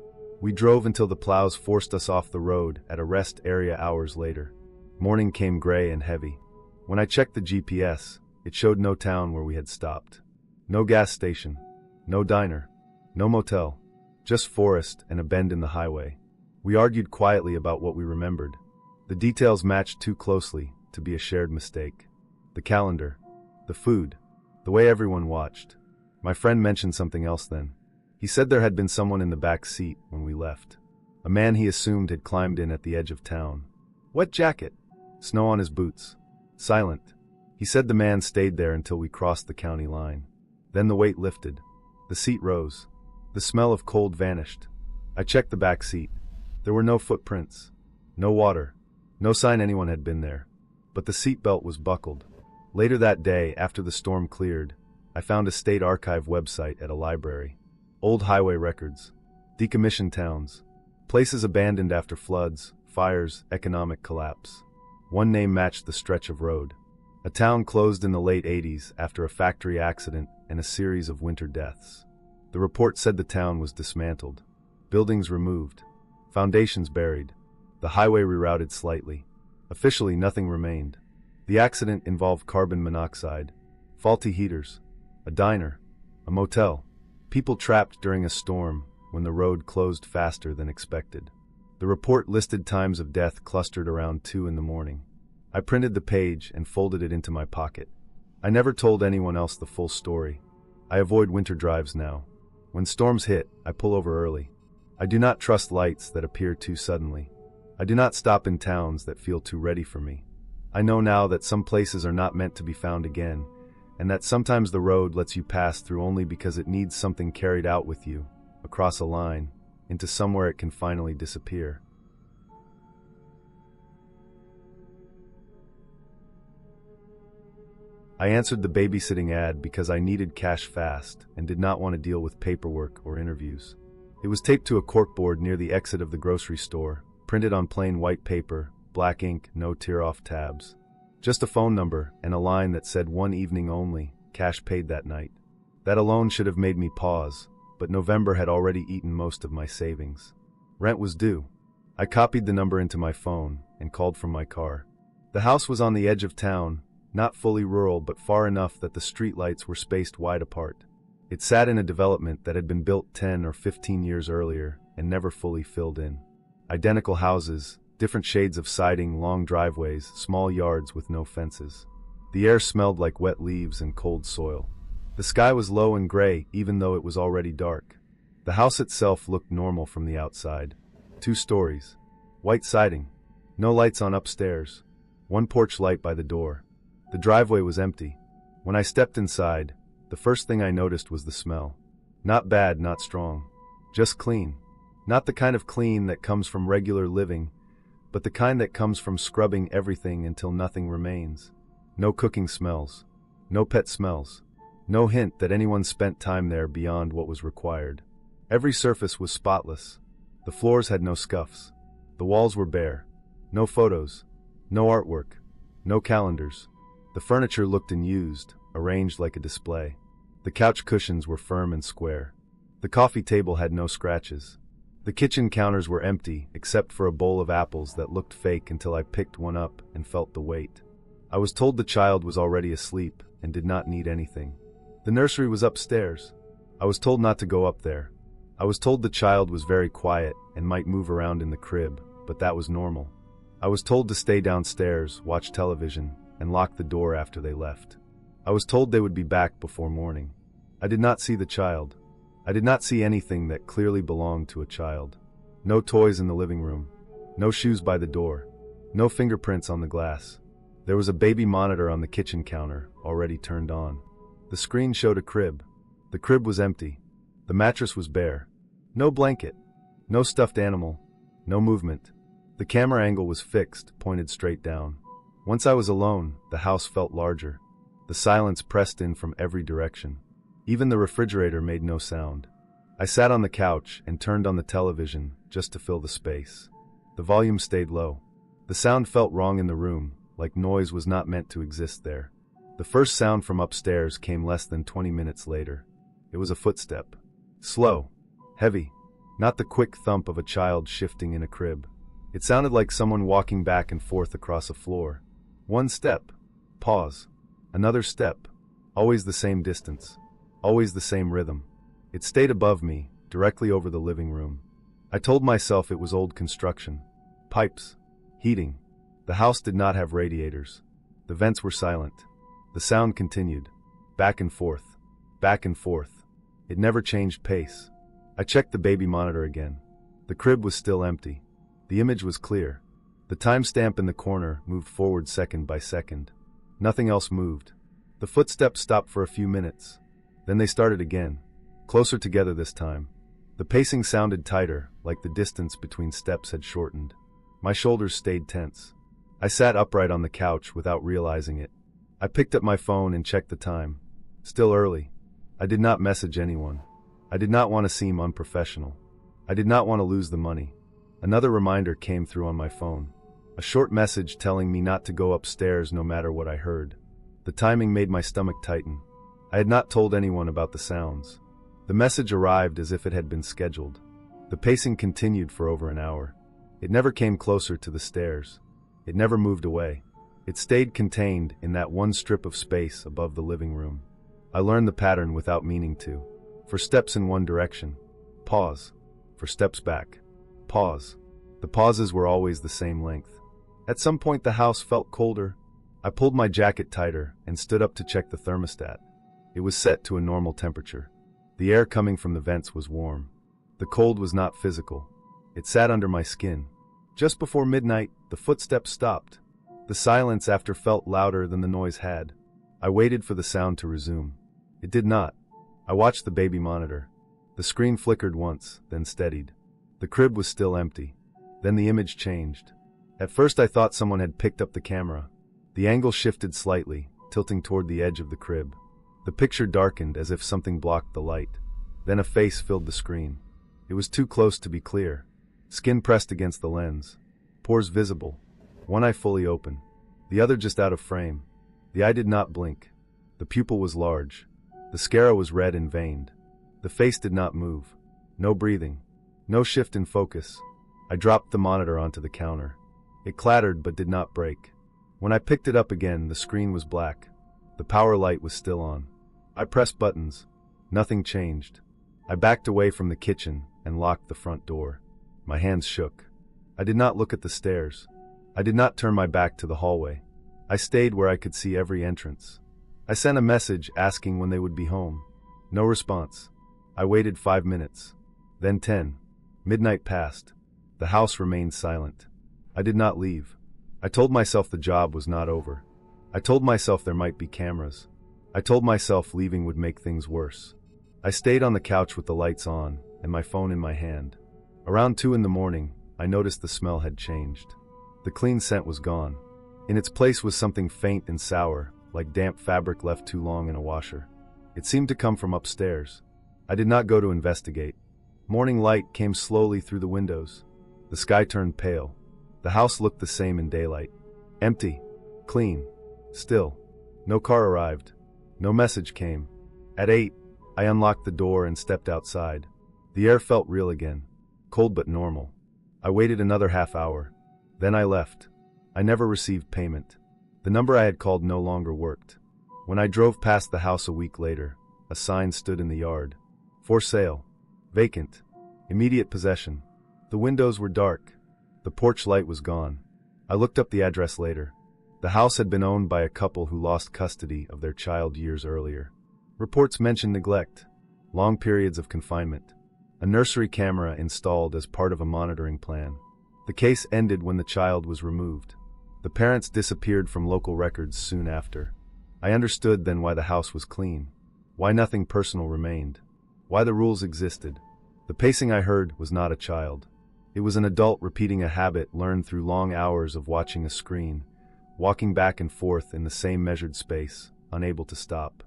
Speaker 1: We drove until the plows forced us off the road at a rest area hours later. Morning came gray and heavy. When I checked the GPS, it showed no town where we had stopped. No gas station. No diner. No motel. Just forest and a bend in the highway. We argued quietly about what we remembered. The details matched too closely to be a shared mistake. The calendar. The food. The way everyone watched. My friend mentioned something else then. He said there had been someone in the back seat when we left. A man he assumed had climbed in at the edge of town. Wet jacket. Snow on his boots. Silent. He said the man stayed there until we crossed the county line. Then the weight lifted. The seat rose. The smell of cold vanished. I checked the back seat. There were no footprints. No water. No sign anyone had been there. But the seatbelt was buckled. Later that day, after the storm cleared, I found a state archive website at a library. Old highway records. Decommissioned towns. Places abandoned after floods, fires, economic collapse. One name matched the stretch of road. A town closed in the late 80s after a factory accident and a series of winter deaths. The report said the town was dismantled. Buildings removed. Foundations buried. The highway rerouted slightly. Officially, nothing remained. The accident involved carbon monoxide, faulty heaters, a diner, a motel, people trapped during a storm when the road closed faster than expected. The report listed times of death clustered around 2 in the morning. I printed the page and folded it into my pocket. I never told anyone else the full story. I avoid winter drives now. When storms hit, I pull over early. I do not trust lights that appear too suddenly. I do not stop in towns that feel too ready for me. I know now that some places are not meant to be found again, and that sometimes the road lets you pass through only because it needs something carried out with you, across a line, into somewhere it can finally disappear. I answered the babysitting ad because I needed cash fast and did not want to deal with paperwork or interviews. It was taped to a corkboard near the exit of the grocery store, printed on plain white paper, black ink, no tear-off tabs. Just a phone number and a line that said 1 evening only, cash paid that night. That alone should have made me pause, but November had already eaten most of my savings. Rent was due. I copied the number into my phone and called from my car. The house was on the edge of town, not fully rural but far enough that the streetlights were spaced wide apart. It sat in a development that had been built 10 or 15 years earlier and never fully filled in. Identical houses, different shades of siding, long driveways, small yards with no fences. The air smelled like wet leaves and cold soil. The sky was low and gray even though it was already dark. The house itself looked normal from the outside. 2 stories. White siding. No lights on upstairs. 1 porch light by the door. The driveway was empty. When I stepped inside, the first thing I noticed was the smell. Not bad, not strong. Just clean. Not the kind of clean that comes from regular living, but the kind that comes from scrubbing everything until nothing remains. No cooking smells. No pet smells. No hint that anyone spent time there beyond what was required. Every surface was spotless. The floors had no scuffs. The walls were bare. No photos. No artwork. No calendars. The furniture looked unused, arranged like a display. The couch cushions were firm and square. The coffee table had no scratches. The kitchen counters were empty, except for a bowl of apples that looked fake until I picked one up and felt the weight. I was told the child was already asleep and did not need anything. The nursery was upstairs. I was told not to go up there. I was told the child was very quiet and might move around in the crib, but that was normal. I was told to stay downstairs, watch television, and lock the door after they left. I was told they would be back before morning. I did not see the child. I did not see anything that clearly belonged to a child. No toys in the living room. No shoes by the door. No fingerprints on the glass. There was a baby monitor on the kitchen counter, already turned on. The screen showed a crib. The crib was empty. The mattress was bare. No blanket. No stuffed animal. No movement. The camera angle was fixed, pointed straight down. Once I was alone, the house felt larger. The silence pressed in from every direction. Even the refrigerator made no sound. I sat on the couch and turned on the television just to fill the space. The volume stayed low. The sound felt wrong in the room, like noise was not meant to exist there. The first sound from upstairs came less than 20 minutes later. It was a footstep. Slow. Heavy. Not the quick thump of a child shifting in a crib. It sounded like someone walking back and forth across a floor. 1 step. Pause. Another step. Always the same distance. Always the same rhythm. It stayed above me, directly over the living room. I told myself it was old construction. Pipes. Heating. The house did not have radiators. The vents were silent. The sound continued. Back and forth. Back and forth. It never changed pace. I checked the baby monitor again. The crib was still empty. The image was clear. The timestamp in the corner moved forward second by second. Nothing else moved. The footsteps stopped for a few minutes. Then they started again. Closer together this time. The pacing sounded tighter, like the distance between steps had shortened. My shoulders stayed tense. I sat upright on the couch without realizing it. I picked up my phone and checked the time. Still early. I did not message anyone. I did not want to seem unprofessional. I did not want to lose the money. Another reminder came through on my phone. A short message telling me not to go upstairs no matter what I heard. The timing made my stomach tighten. I had not told anyone about the sounds. The message arrived as if it had been scheduled. The pacing continued for over an hour. It never came closer to the stairs. It never moved away. It stayed contained in that one strip of space above the living room. I learned the pattern without meaning to. For steps in one direction, pause. For steps back, pause. The pauses were always the same length. At some point the house felt colder. I pulled my jacket tighter and stood up to check the thermostat. It was set to a normal temperature. The air coming from the vents was warm. The cold was not physical. It sat under my skin. Just before midnight, the footsteps stopped. The silence after felt louder than the noise had. I waited for the sound to resume. It did not. I watched the baby monitor. The screen flickered once, then steadied. The crib was still empty. Then the image changed. At first I thought someone had picked up the camera. The angle shifted slightly, tilting toward the edge of the crib. The picture darkened as if something blocked the light. Then a face filled the screen. It was too close to be clear. Skin pressed against the lens. Pores visible. One eye fully open. The other just out of frame. The eye did not blink. The pupil was large. The sclera was red and veined. The face did not move. No breathing. No shift in focus. I dropped the monitor onto the counter. It clattered but did not break. When I picked it up again, the screen was black. The power light was still on. I pressed buttons. Nothing changed. I backed away from the kitchen and locked the front door. My hands shook. I did not look at the stairs. I did not turn my back to the hallway. I stayed where I could see every entrance. I sent a message asking when they would be home. No response. I waited 5 minutes. Then 10. Midnight passed. The house remained silent. I did not leave. I told myself the job was not over. I told myself there might be cameras. I told myself leaving would make things worse. I stayed on the couch with the lights on and my phone in my hand. Around 2 in the morning, I noticed the smell had changed. The clean scent was gone. In its place was something faint and sour, like damp fabric left too long in a washer. It seemed to come from upstairs. I did not go to investigate. Morning light came slowly through the windows. The sky turned pale. The house looked the same in daylight. Empty. Clean. Still. No car arrived. No message came. At 8, I unlocked the door and stepped outside. The air felt real again. Cold but normal. I waited another half hour. Then I left. I never received payment. The number I had called no longer worked. When I drove past the house a week later, a sign stood in the yard. For sale. Vacant. Immediate possession. The windows were dark. The porch light was gone. I looked up the address later. The house had been owned by a couple who lost custody of their child years earlier. Reports mentioned neglect, long periods of confinement, a nursery camera installed as part of a monitoring plan. The case ended when the child was removed. The parents disappeared from local records soon after. I understood then why the house was clean, why nothing personal remained, why the rules existed. The pacing I heard was not a child. It was an adult repeating a habit learned through long hours of watching a screen, walking back and forth in the same measured space, unable to stop.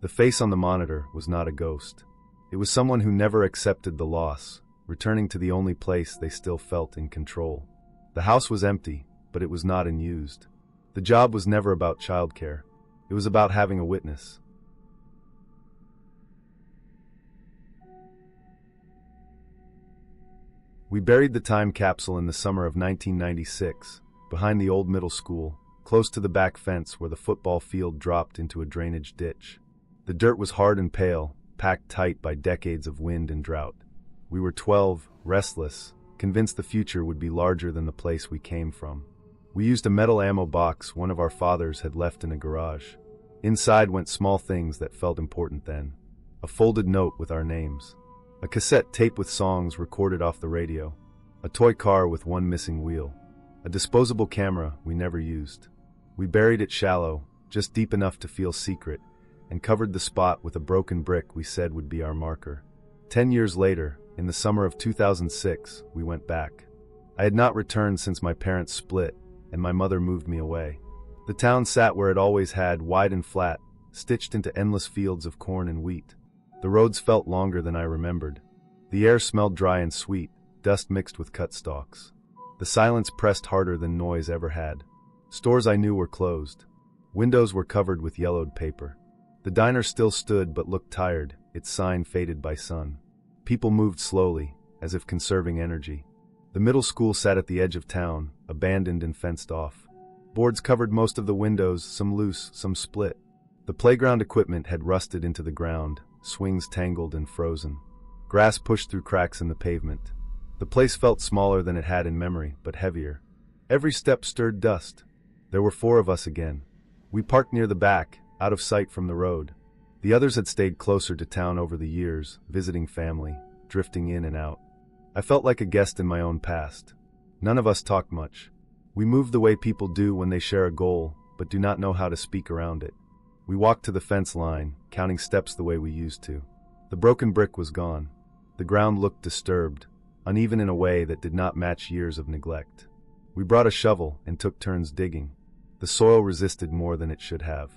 Speaker 1: The face on the monitor was not a ghost. It was someone who never accepted the loss, returning to the only place they still felt in control. The house was empty, but it was not unused. The job was never about childcare. It was about having a witness. We buried the time capsule in the summer of 1996, behind the old middle school, close to the back fence where the football field dropped into a drainage ditch. The dirt was hard and pale, packed tight by decades of wind and drought. We were 12, restless, convinced the future would be larger than the place we came from. We used a metal ammo box one of our fathers had left in a garage. Inside went small things that felt important then. A folded note with our names. A cassette tape with songs recorded off the radio. A toy car with one missing wheel. A disposable camera we never used. We buried it shallow, just deep enough to feel secret, and covered the spot with a broken brick we said would be our marker. 10 years later, In the summer of 2006, we went back. I had not returned since my parents split, and my mother moved me away. The town sat where it always had, wide and flat, stitched into endless fields of corn and wheat. The roads felt longer than I remembered. The air smelled dry and sweet, dust mixed with cut stalks. The silence pressed harder than noise ever had. Stores I knew were closed. Windows were covered with yellowed paper. The diner still stood but looked tired, its sign faded by sun. People moved slowly, as if conserving energy. The middle school sat at the edge of town, abandoned and fenced off. Boards covered most of the windows, some loose, some split. The playground equipment had rusted into the ground, swings tangled and frozen. Grass pushed through cracks in the pavement. The place felt smaller than it had in memory, but heavier. Every step stirred dust. There were 4 of us again. We parked near the back, out of sight from the road. The others had stayed closer to town over the years, visiting family, drifting in and out. I felt like a guest in my own past. None of us talked much. We moved the way people do when they share a goal, but do not know how to speak around it. We walked to the fence line, counting steps the way we used to. The broken brick was gone. The ground looked disturbed, uneven in a way that did not match years of neglect. We brought a shovel and took turns digging. The soil resisted more than it should have.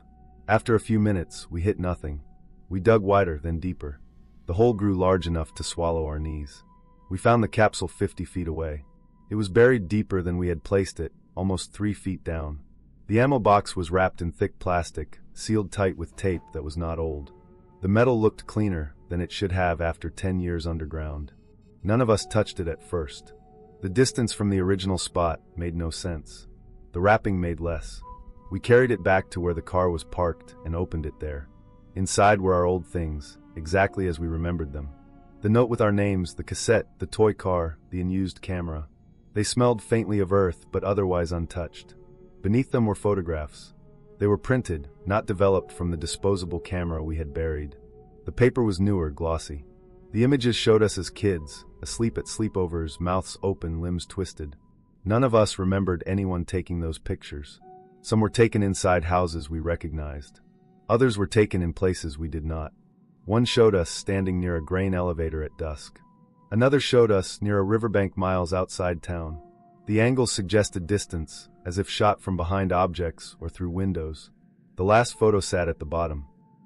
Speaker 1: After a few minutes, we hit nothing. We dug wider, then deeper. The hole grew large enough to swallow our knees. We found the capsule 50 feet away. It was buried deeper than we had placed it, almost 3 feet down. The ammo box was wrapped in thick plastic, sealed tight with tape that was not old. The metal looked cleaner than it should have after 10 years underground. None of us touched it at first. The distance from the original spot made no sense. The wrapping made less. We carried it back to where the car was parked and opened it there. Inside were our old things, exactly as we remembered them. The note with our names, the cassette, the toy car, the unused camera. They smelled faintly of earth, but otherwise untouched. Beneath them were photographs. They were printed, not developed from the disposable camera we had buried. The paper was newer, glossy. The images showed us as kids, asleep at sleepovers, mouths open, limbs twisted. None of us remembered anyone taking those pictures. Some were taken inside houses we recognized. Others were taken in places we did not. One showed us standing near a grain elevator at dusk. Another showed us near a riverbank miles outside town. The angles suggested distance, as if shot from behind objects or through windows. The last photo sat at the bottom.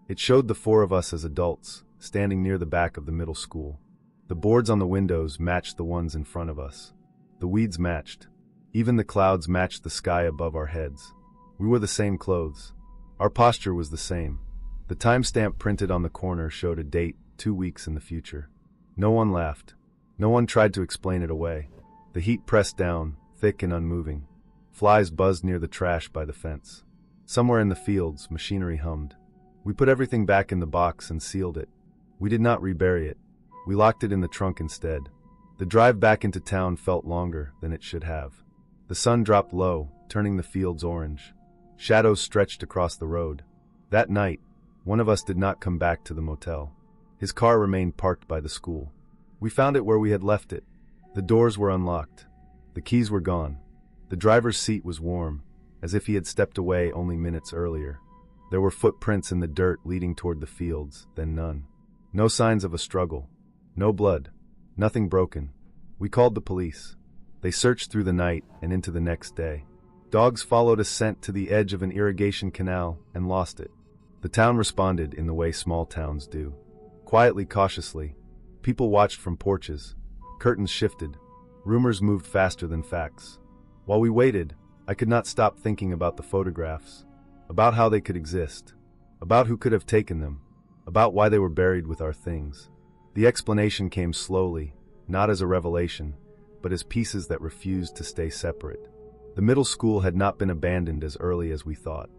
Speaker 1: It showed the 4 of us as adults, standing near the back of the middle school. The boards on the windows matched the ones in front of us. The weeds matched. Even the clouds matched the sky above our heads. We wore the same clothes. Our posture was the same. The timestamp printed on the corner showed a date, 2 weeks in the future. No one laughed. No one tried to explain it away. The heat pressed down, thick and unmoving. Flies buzzed near the trash by the fence. Somewhere in the fields, machinery hummed. We put everything back in the box and sealed it. We did not rebury it. We locked it in the trunk instead. The drive back into town felt longer than it should have. The sun dropped low, turning the fields orange. Shadows stretched across the road. That night, one of us did not come back to the motel. His car remained parked by the school. We found it where we had left it. The doors were unlocked. The keys were gone. The driver's seat was warm, as if he had stepped away only minutes earlier. There were footprints in the dirt leading toward the fields, then none. No signs of a struggle. No blood. Nothing broken. We called the police. They searched through the night and into the next day. Dogs followed a scent to the edge of an irrigation canal and lost it. The town responded in the way small towns do. Quietly, cautiously. People watched from porches. Curtains shifted. Rumors moved faster than facts. While we waited, I could not stop thinking about the photographs, about how they could exist, about who could have taken them, about why they were buried with our things. The explanation came slowly, not as a revelation, but as pieces that refused to stay separate. The middle school had not been abandoned as early as we thought.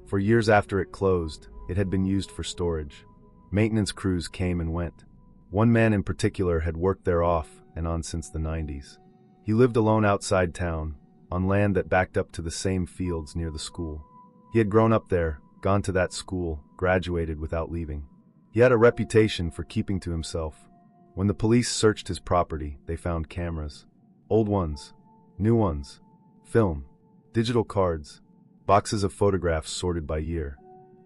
Speaker 1: For years after it closed, it had been used for storage. Maintenance crews came and went. One man in particular had worked there off and on since the 90s. He lived alone outside town, on land that backed up to the same fields near the school. He had grown up there, gone to that school, graduated without leaving. He had a reputation for keeping to himself. When the police searched his property, they found cameras. Old ones, new ones, film, digital cards, boxes of photographs sorted by year.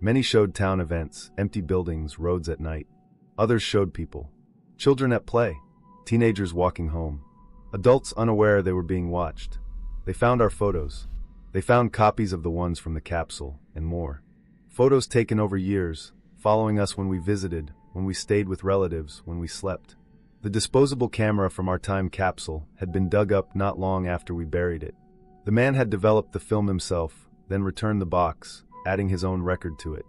Speaker 1: Many showed town events, empty buildings, roads at night. Others showed people. Children at play. teenagers walking home, adults unaware they were being watched. They found our photos. They found copies of the ones from the capsule, and more. Photos taken over years, following us when we visited, when we stayed with relatives, when we slept. The disposable camera from our time capsule had been dug up not long after we buried it. The man had developed the film himself, then returned the box, adding his own record to it.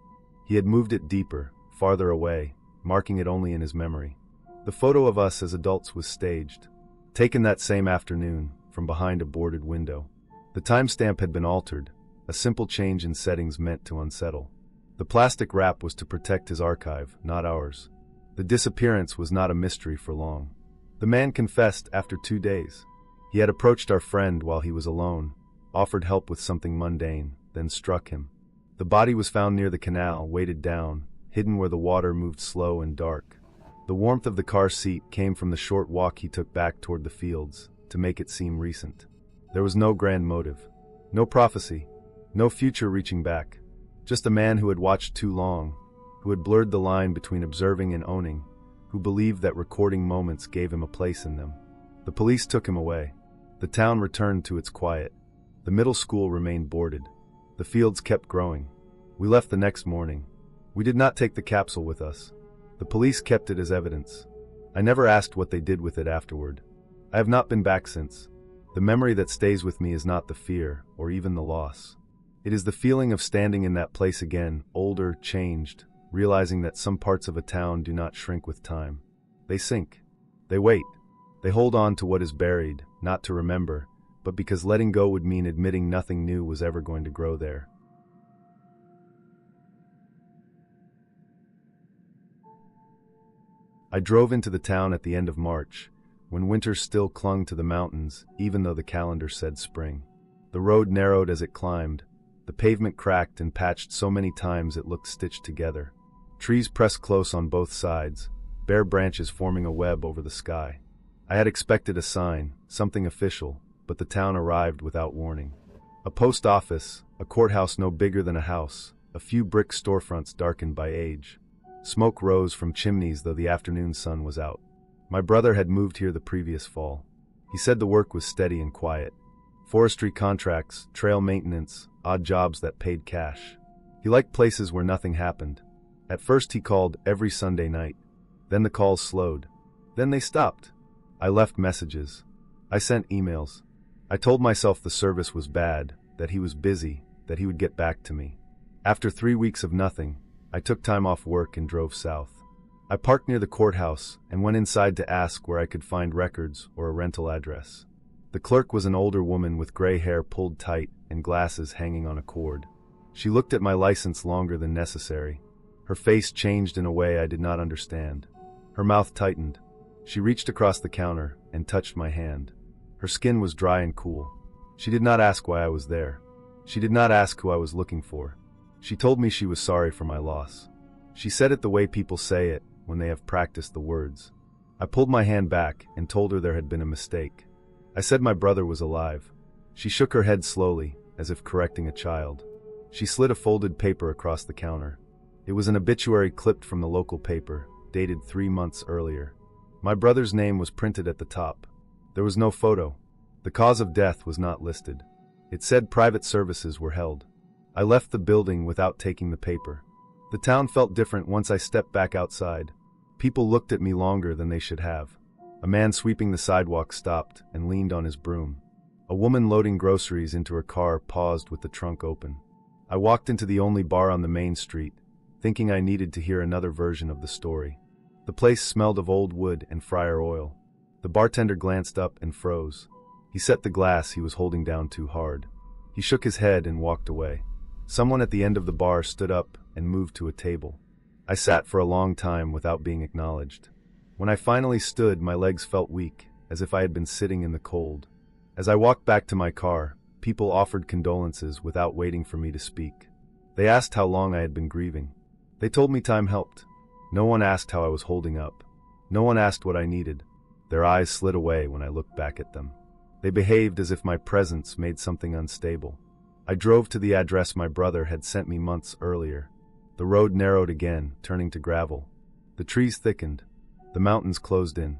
Speaker 1: He had moved it deeper, farther away, marking it only in his memory. The photo of us as adults was staged, taken that same afternoon, from behind a boarded window. The timestamp had been altered, a simple change in settings meant to unsettle. The plastic wrap was to protect his archive, not ours. The disappearance was not a mystery for long. The man confessed after 2 days. He had approached our friend while he was alone, offered help with something mundane, then struck him. The body was found near the canal, weighted down, hidden where the water moved slow and dark. The warmth of the car seat came from the short walk he took back toward the fields, to make it seem recent. There was no grand motive, no prophecy, no future reaching back. Just a man who had watched too long, who had blurred the line between observing and owning, who believed that recording moments gave him a place in them. The police took him away. The town returned to its quiet. The middle school remained boarded. The fields kept growing. We left the next morning. We did not take the capsule with us. The police kept it as evidence. I never asked what they did with it afterward. I have not been back since. The memory that stays with me is not the fear, or even the loss. It is the feeling of standing in that place again, older, changed, realizing that some parts of a town do not shrink with time. They sink. They wait. They hold on to what is buried, not to remember, but because letting go would mean admitting nothing new was ever going to grow there. I drove into the town at the end of March, when winter still clung to the mountains, even though the calendar said spring. The road narrowed as it climbed. The pavement cracked and patched so many times it looked stitched together. Trees pressed close on both sides, bare branches forming a web over the sky. I had expected a sign, something official, but the town arrived without warning. A post office, a courthouse no bigger than a house, a few brick storefronts darkened by age. Smoke rose from chimneys though the afternoon sun was out. My brother had moved here the previous fall. He said the work was steady and quiet. Forestry contracts, trail maintenance, odd jobs that paid cash. He liked places where nothing happened. At first he called every Sunday night. Then the calls slowed. Then they stopped. I left messages. I sent emails. I told myself the service was bad, that he was busy, that he would get back to me. After 3 weeks of nothing, I took time off work and drove south. I parked near the courthouse and went inside to ask where I could find records or a rental address. The clerk was an older woman with gray hair pulled tight and glasses hanging on a cord. She looked at my license longer than necessary. Her face changed in a way I did not understand. Her mouth tightened. She reached across the counter and touched my hand. Her skin was dry and cool. She did not ask why I was there. She did not ask who I was looking for. She told me she was sorry for my loss. She said it the way people say it when they have practiced the words. I pulled my hand back and told her there had been a mistake. I said my brother was alive. She shook her head slowly, as if correcting a child. She slid a folded paper across the counter. It was an obituary clipped from the local paper, dated 3 months earlier. My brother's name was printed at the top. There was no photo. The cause of death was not listed. It said private services were held. I left the building without taking the paper. The town felt different once I stepped back outside. People looked at me longer than they should have. A man sweeping the sidewalk stopped and leaned on his broom. A woman loading groceries into her car paused with the trunk open. I walked into the only bar on the main street, thinking I needed to hear another version of the story. The place smelled of old wood and fryer oil. The bartender glanced up and froze. He set the glass he was holding down too hard. He shook his head and walked away. Someone at the end of the bar stood up and moved to a table. I sat for a long time without being acknowledged. When I finally stood, my legs felt weak, as if I had been sitting in the cold. As I walked back to my car, people offered condolences without waiting for me to speak. They asked how long I had been grieving. They told me time helped. No one asked how I was holding up. No one asked what I needed. Their eyes slid away when I looked back at them. They behaved as if my presence made something unstable. I drove to the address my brother had sent me months earlier. The road narrowed again, turning to gravel. The trees thickened. The mountains closed in.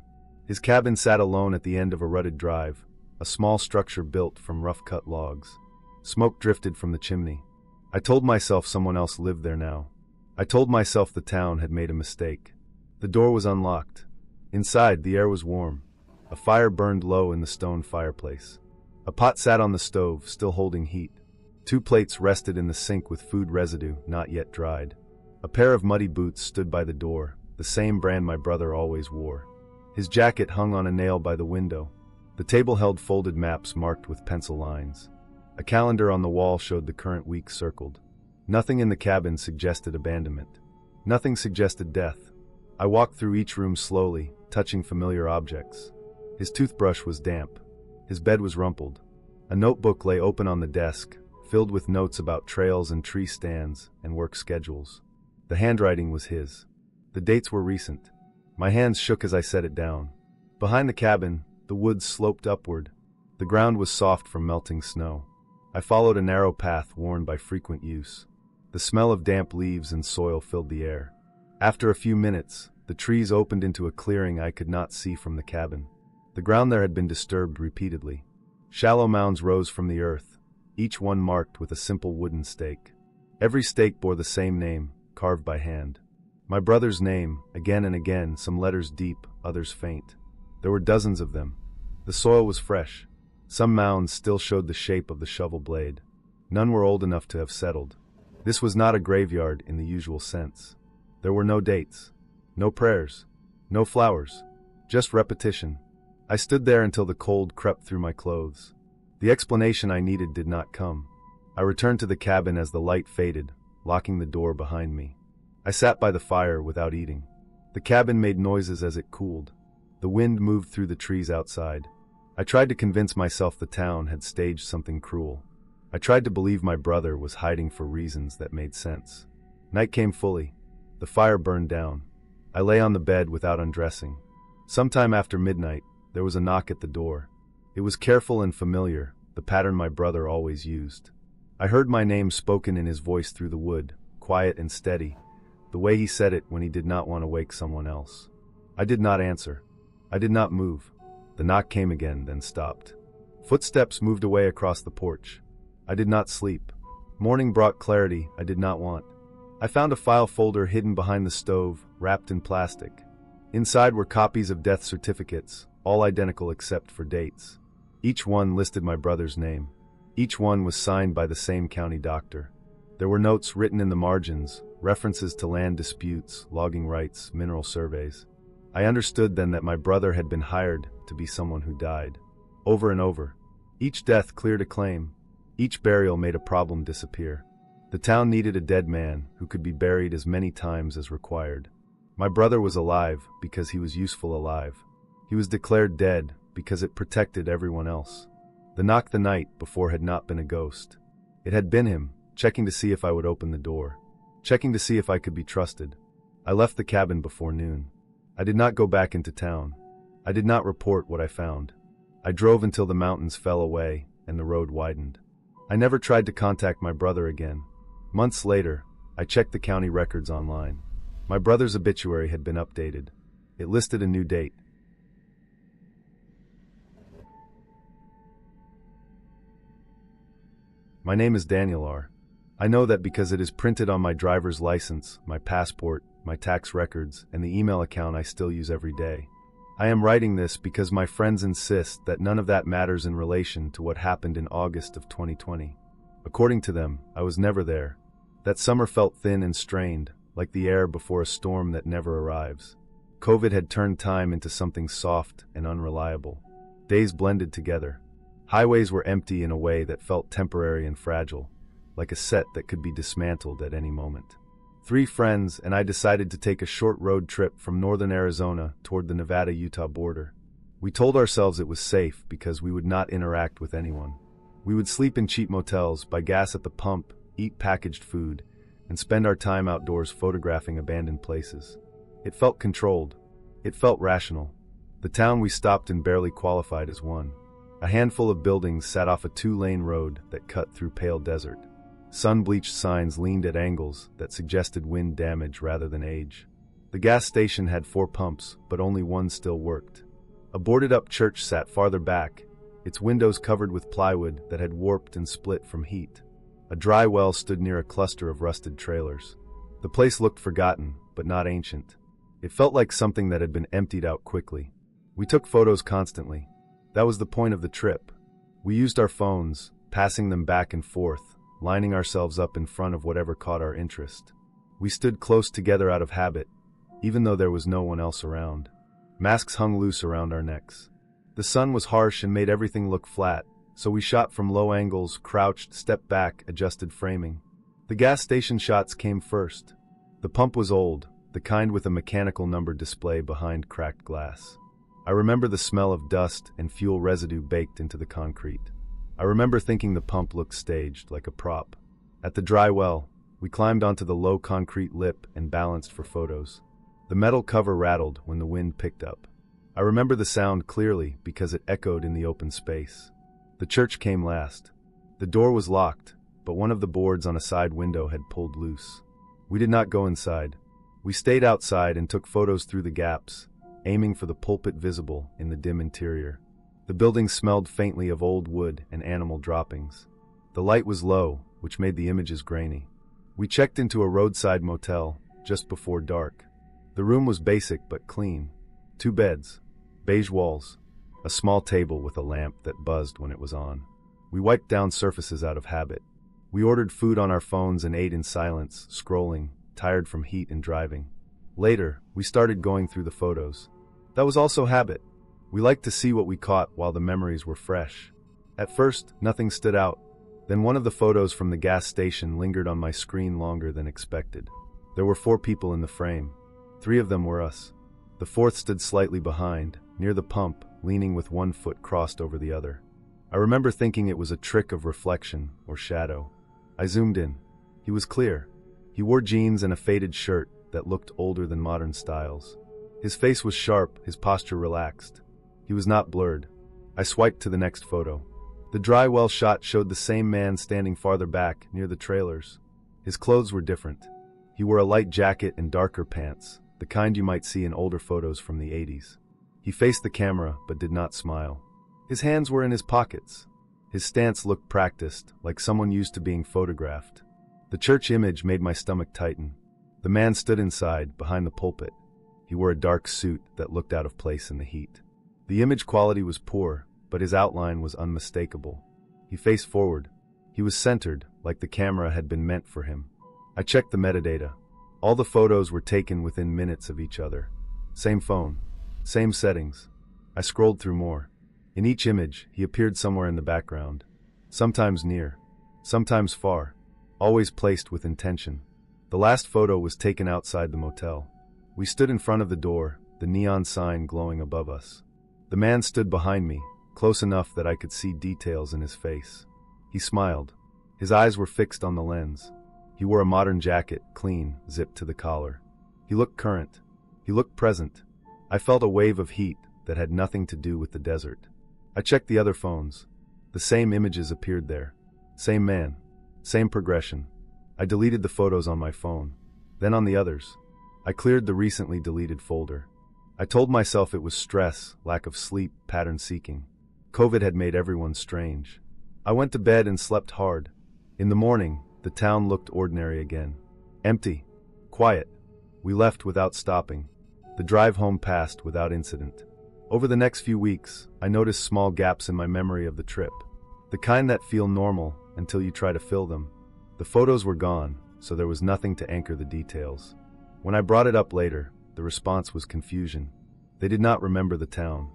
Speaker 1: His cabin sat alone at the end of a rutted drive, a small structure built from rough-cut logs. Smoke drifted from the chimney. I told myself someone else lived there now. I told myself the town had made a mistake. The door was unlocked. Inside, the air was warm. A fire burned low in the stone fireplace. A pot sat on the stove, still holding heat. 2 plates rested in the sink with food residue, not yet dried. A pair of muddy boots stood by the door, the same brand my brother always wore. His jacket hung on a nail by the window. The table held folded maps marked with pencil lines. A calendar on the wall showed the current week circled. Nothing in the cabin suggested abandonment. Nothing suggested death. I walked through each room slowly, touching familiar objects. His toothbrush was damp. His bed was rumpled. A notebook lay open on the desk, filled with notes about trails and tree stands and work schedules. The handwriting was his. The dates were recent. My hands shook as I set it down. Behind the cabin, the woods sloped upward. The ground was soft from melting snow. I followed a narrow path worn by frequent use. The smell of damp leaves and soil filled the air. After a few minutes, the trees opened into a clearing I could not see from the cabin. The ground there had been disturbed repeatedly. Shallow mounds rose from the earth, each one marked with a simple wooden stake. Every stake bore the same name, carved by hand. My brother's name, again and again, some letters deep, others faint. There were dozens of them. The soil was fresh. Some mounds still showed the shape of the shovel blade. None were old enough to have settled. This was not a graveyard in the usual sense. There were no dates, no prayers, no flowers, just repetition. I stood there until the cold crept through my clothes. The explanation I needed did not come. I returned to the cabin as the light faded, locking the door behind me. I sat by the fire without eating. The cabin made noises as it cooled. The wind moved through the trees outside. I tried to convince myself the town had staged something cruel. I tried to believe my brother was hiding for reasons that made sense. Night came fully. The fire burned down. I lay on the bed without undressing. Sometime after midnight, there was a knock at the door. It was careful and familiar, the pattern my brother always used. I heard my name spoken in his voice through the wood, quiet and steady, the way he said it when he did not want to wake someone else. I did not answer. I did not move. The knock came again, then stopped. Footsteps moved away across the porch. I did not sleep. Morning brought clarity I did not want. I found a file folder hidden behind the stove, wrapped in plastic. Inside were copies of death certificates, all identical except for dates. Each one listed my brother's name. Each one was signed by the same county doctor. There were notes written in the margins, references to land disputes, logging rights, mineral surveys. I understood then that my brother had been hired to be someone who died. Over and over. Each death cleared a claim. Each burial made a problem disappear. The town needed a dead man who could be buried as many times as required. My brother was alive because he was useful alive. He was declared dead because it protected everyone else. The knock the night before had not been a ghost. It had been him, checking to see if I would open the door. Checking to see if I could be trusted. I left the cabin before noon. I did not go back into town. I did not report what I found. I drove until the mountains fell away and the road widened. I never tried to contact my brother again. Months later, I checked the county records online. My brother's obituary had been updated. It listed a new date. My name is Daniel R. I know that because it is printed on my driver's license, my passport, my tax records, and the email account I still use every day. I am writing this because my friends insist that none of that matters in relation to what happened in August of 2020. According to them, I was never there. That summer felt thin and strained, like the air before a storm that never arrives. COVID had turned time into something soft and unreliable. Days blended together. Highways were empty in a way that felt temporary and fragile, like a set that could be dismantled at any moment. 3 friends and I decided to take a short road trip from northern Arizona toward the Nevada-Utah border. We told ourselves it was safe because we would not interact with anyone. We would sleep in cheap motels, buy gas at the pump, eat packaged food, and spend our time outdoors photographing abandoned places. It felt controlled. It felt rational. The town we stopped in barely qualified as one. A handful of buildings sat off a 2-lane road that cut through pale desert. Sun-bleached signs leaned at angles that suggested wind damage rather than age. The gas station had 4 pumps, but only one still worked. A boarded-up church sat farther back, its windows covered with plywood that had warped and split from heat. A dry well stood near a cluster of rusted trailers. The place looked forgotten, but not ancient. It felt like something that had been emptied out quickly. We took photos constantly. That was the point of the trip. We used our phones, passing them back and forth, lining ourselves up in front of whatever caught our interest. We stood close together out of habit, even though there was no one else around. Masks hung loose around our necks. The sun was harsh and made everything look flat, so we shot from low angles, crouched, stepped back, adjusted framing. The gas station shots came first. The pump was old, the kind with a mechanical number display behind cracked glass. I remember the smell of dust and fuel residue baked into the concrete. I remember thinking the pump looked staged, like a prop. At the dry well, we climbed onto the low concrete lip and balanced for photos. The metal cover rattled when the wind picked up. I remember the sound clearly because it echoed in the open space. The church came last. The door was locked, but one of the boards on a side window had pulled loose. We did not go inside. We stayed outside and took photos through the gaps, aiming for the pulpit visible in the dim interior. The building smelled faintly of old wood and animal droppings. The light was low, which made the images grainy. We checked into a roadside motel just before dark. The room was basic but clean. 2 beds, beige walls, a small table with a lamp that buzzed when it was on. We wiped down surfaces out of habit. We ordered food on our phones and ate in silence, scrolling, tired from heat and driving. Later, we started going through the photos. That was also habit. We liked to see what we caught while the memories were fresh. At first, nothing stood out. Then one of the photos from the gas station lingered on my screen longer than expected. There were 4 people in the frame. 3 of them were us. The 4th stood slightly behind, near the pump, leaning with one foot crossed over the other. I remember thinking it was a trick of reflection or shadow. I zoomed in. He was clear. He wore jeans and a faded shirt that looked older than modern styles. His face was sharp, his posture relaxed. He was not blurred. I swiped to the next photo. The dry well shot showed the same man standing farther back, near the trailers. His clothes were different. He wore a light jacket and darker pants, the kind you might see in older photos from the 80s. He faced the camera, but did not smile. His hands were in his pockets. His stance looked practiced, like someone used to being photographed. The church image made my stomach tighten. The man stood inside, behind the pulpit. He wore a dark suit that looked out of place in the heat. The image quality was poor, but his outline was unmistakable. He faced forward. He was centered, like the camera had been meant for him. I checked the metadata. All the photos were taken within minutes of each other. Same phone, same settings. I scrolled through more. In each image, he appeared somewhere in the background. Sometimes near, sometimes far, always placed with intention. The last photo was taken outside the motel. We stood in front of the door, the neon sign glowing above us. The man stood behind me, close enough that I could see details in his face. He smiled. His eyes were fixed on the lens. He wore a modern jacket, clean, zipped to the collar. He looked current. He looked present. I felt a wave of heat that had nothing to do with the desert. I checked the other phones. The same images appeared there. Same man. Same progression. I deleted the photos on my phone. Then on the others. I cleared the recently deleted folder. I told myself it was stress, lack of sleep, pattern seeking. COVID had made everyone strange. I went to bed and slept hard. In the morning, the town looked ordinary again. Empty. Quiet. We left without stopping. The drive home passed without incident. Over the next few weeks, I noticed small gaps in my memory of the trip. The kind that feel normal until you try to fill them. The photos were gone, so there was nothing to anchor the details. When I brought it up later, the response was confusion. They did not remember the town.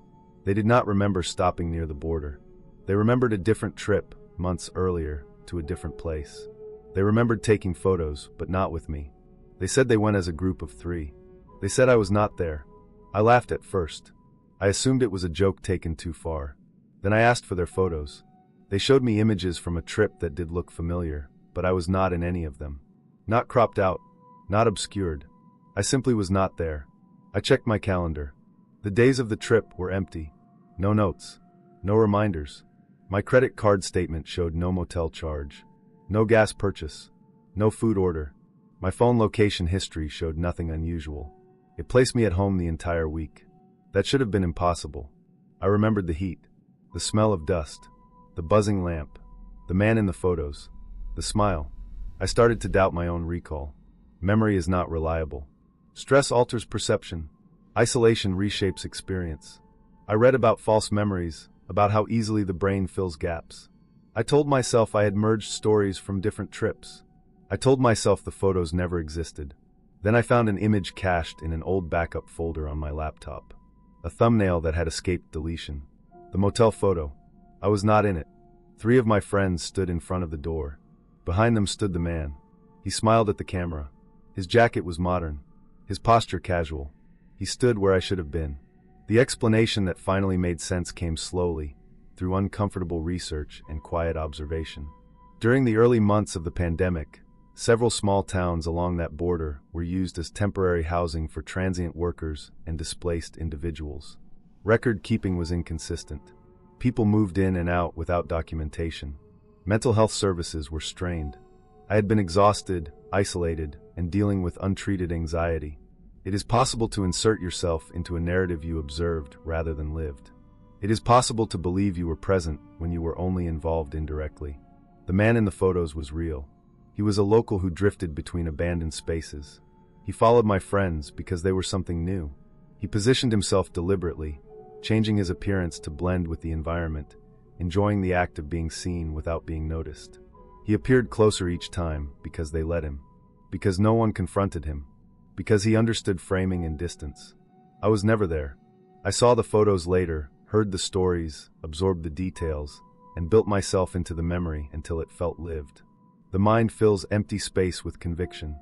Speaker 1: They did not remember stopping near the border. They remembered a different trip, months earlier, to a different place. They remembered taking photos, but not with me. They said they went as a group of 3. They said I was not there. I laughed at first. I assumed it was a joke taken too far. Then I asked for their photos. They showed me images from a trip that did look familiar, but I was not in any of them. Not cropped out, not obscured. I simply was not there. I checked my calendar. The days of the trip were empty. No notes. No reminders. My credit card statement showed no motel charge. No gas purchase. No food order. My phone location history showed nothing unusual. It placed me at home the entire week. That should have been impossible. I remembered the heat, the smell of dust, the buzzing lamp, the man in the photos, the smile. I started to doubt my own recall. Memory is not reliable. Stress alters perception. Isolation reshapes experience. I read about false memories, about how easily the brain fills gaps. I told myself I had merged stories from different trips. I told myself the photos never existed. Then I found an image cached in an old backup folder on my laptop. A thumbnail that had escaped deletion. The motel photo. I was not in it. 3 of my friends stood in front of the door. Behind them stood the man. He smiled at the camera. His jacket was modern. His posture casual. He stood where I should have been. The explanation that finally made sense came slowly, through uncomfortable research and quiet observation. During the early months of the pandemic, several small towns along that border were used as temporary housing for transient workers and displaced individuals. Record keeping was inconsistent. People moved in and out without documentation. Mental health services were strained. I had been exhausted, isolated, and dealing with untreated anxiety. It is possible to insert yourself into a narrative you observed rather than lived. It is possible to believe you were present when you were only involved indirectly. The man in the photos was real. He was a local who drifted between abandoned spaces. He followed my friends because they were something new. He positioned himself deliberately, changing his appearance to blend with the environment, enjoying the act of being seen without being noticed. He appeared closer each time because they let him, because no one confronted him, because he understood framing and distance. I was never there. I saw the photos later, heard the stories, absorbed the details, and built myself into the memory until it felt lived. The mind fills empty space with conviction.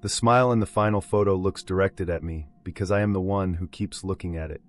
Speaker 1: The smile in the final photo looks directed at me because I am the one who keeps looking at it.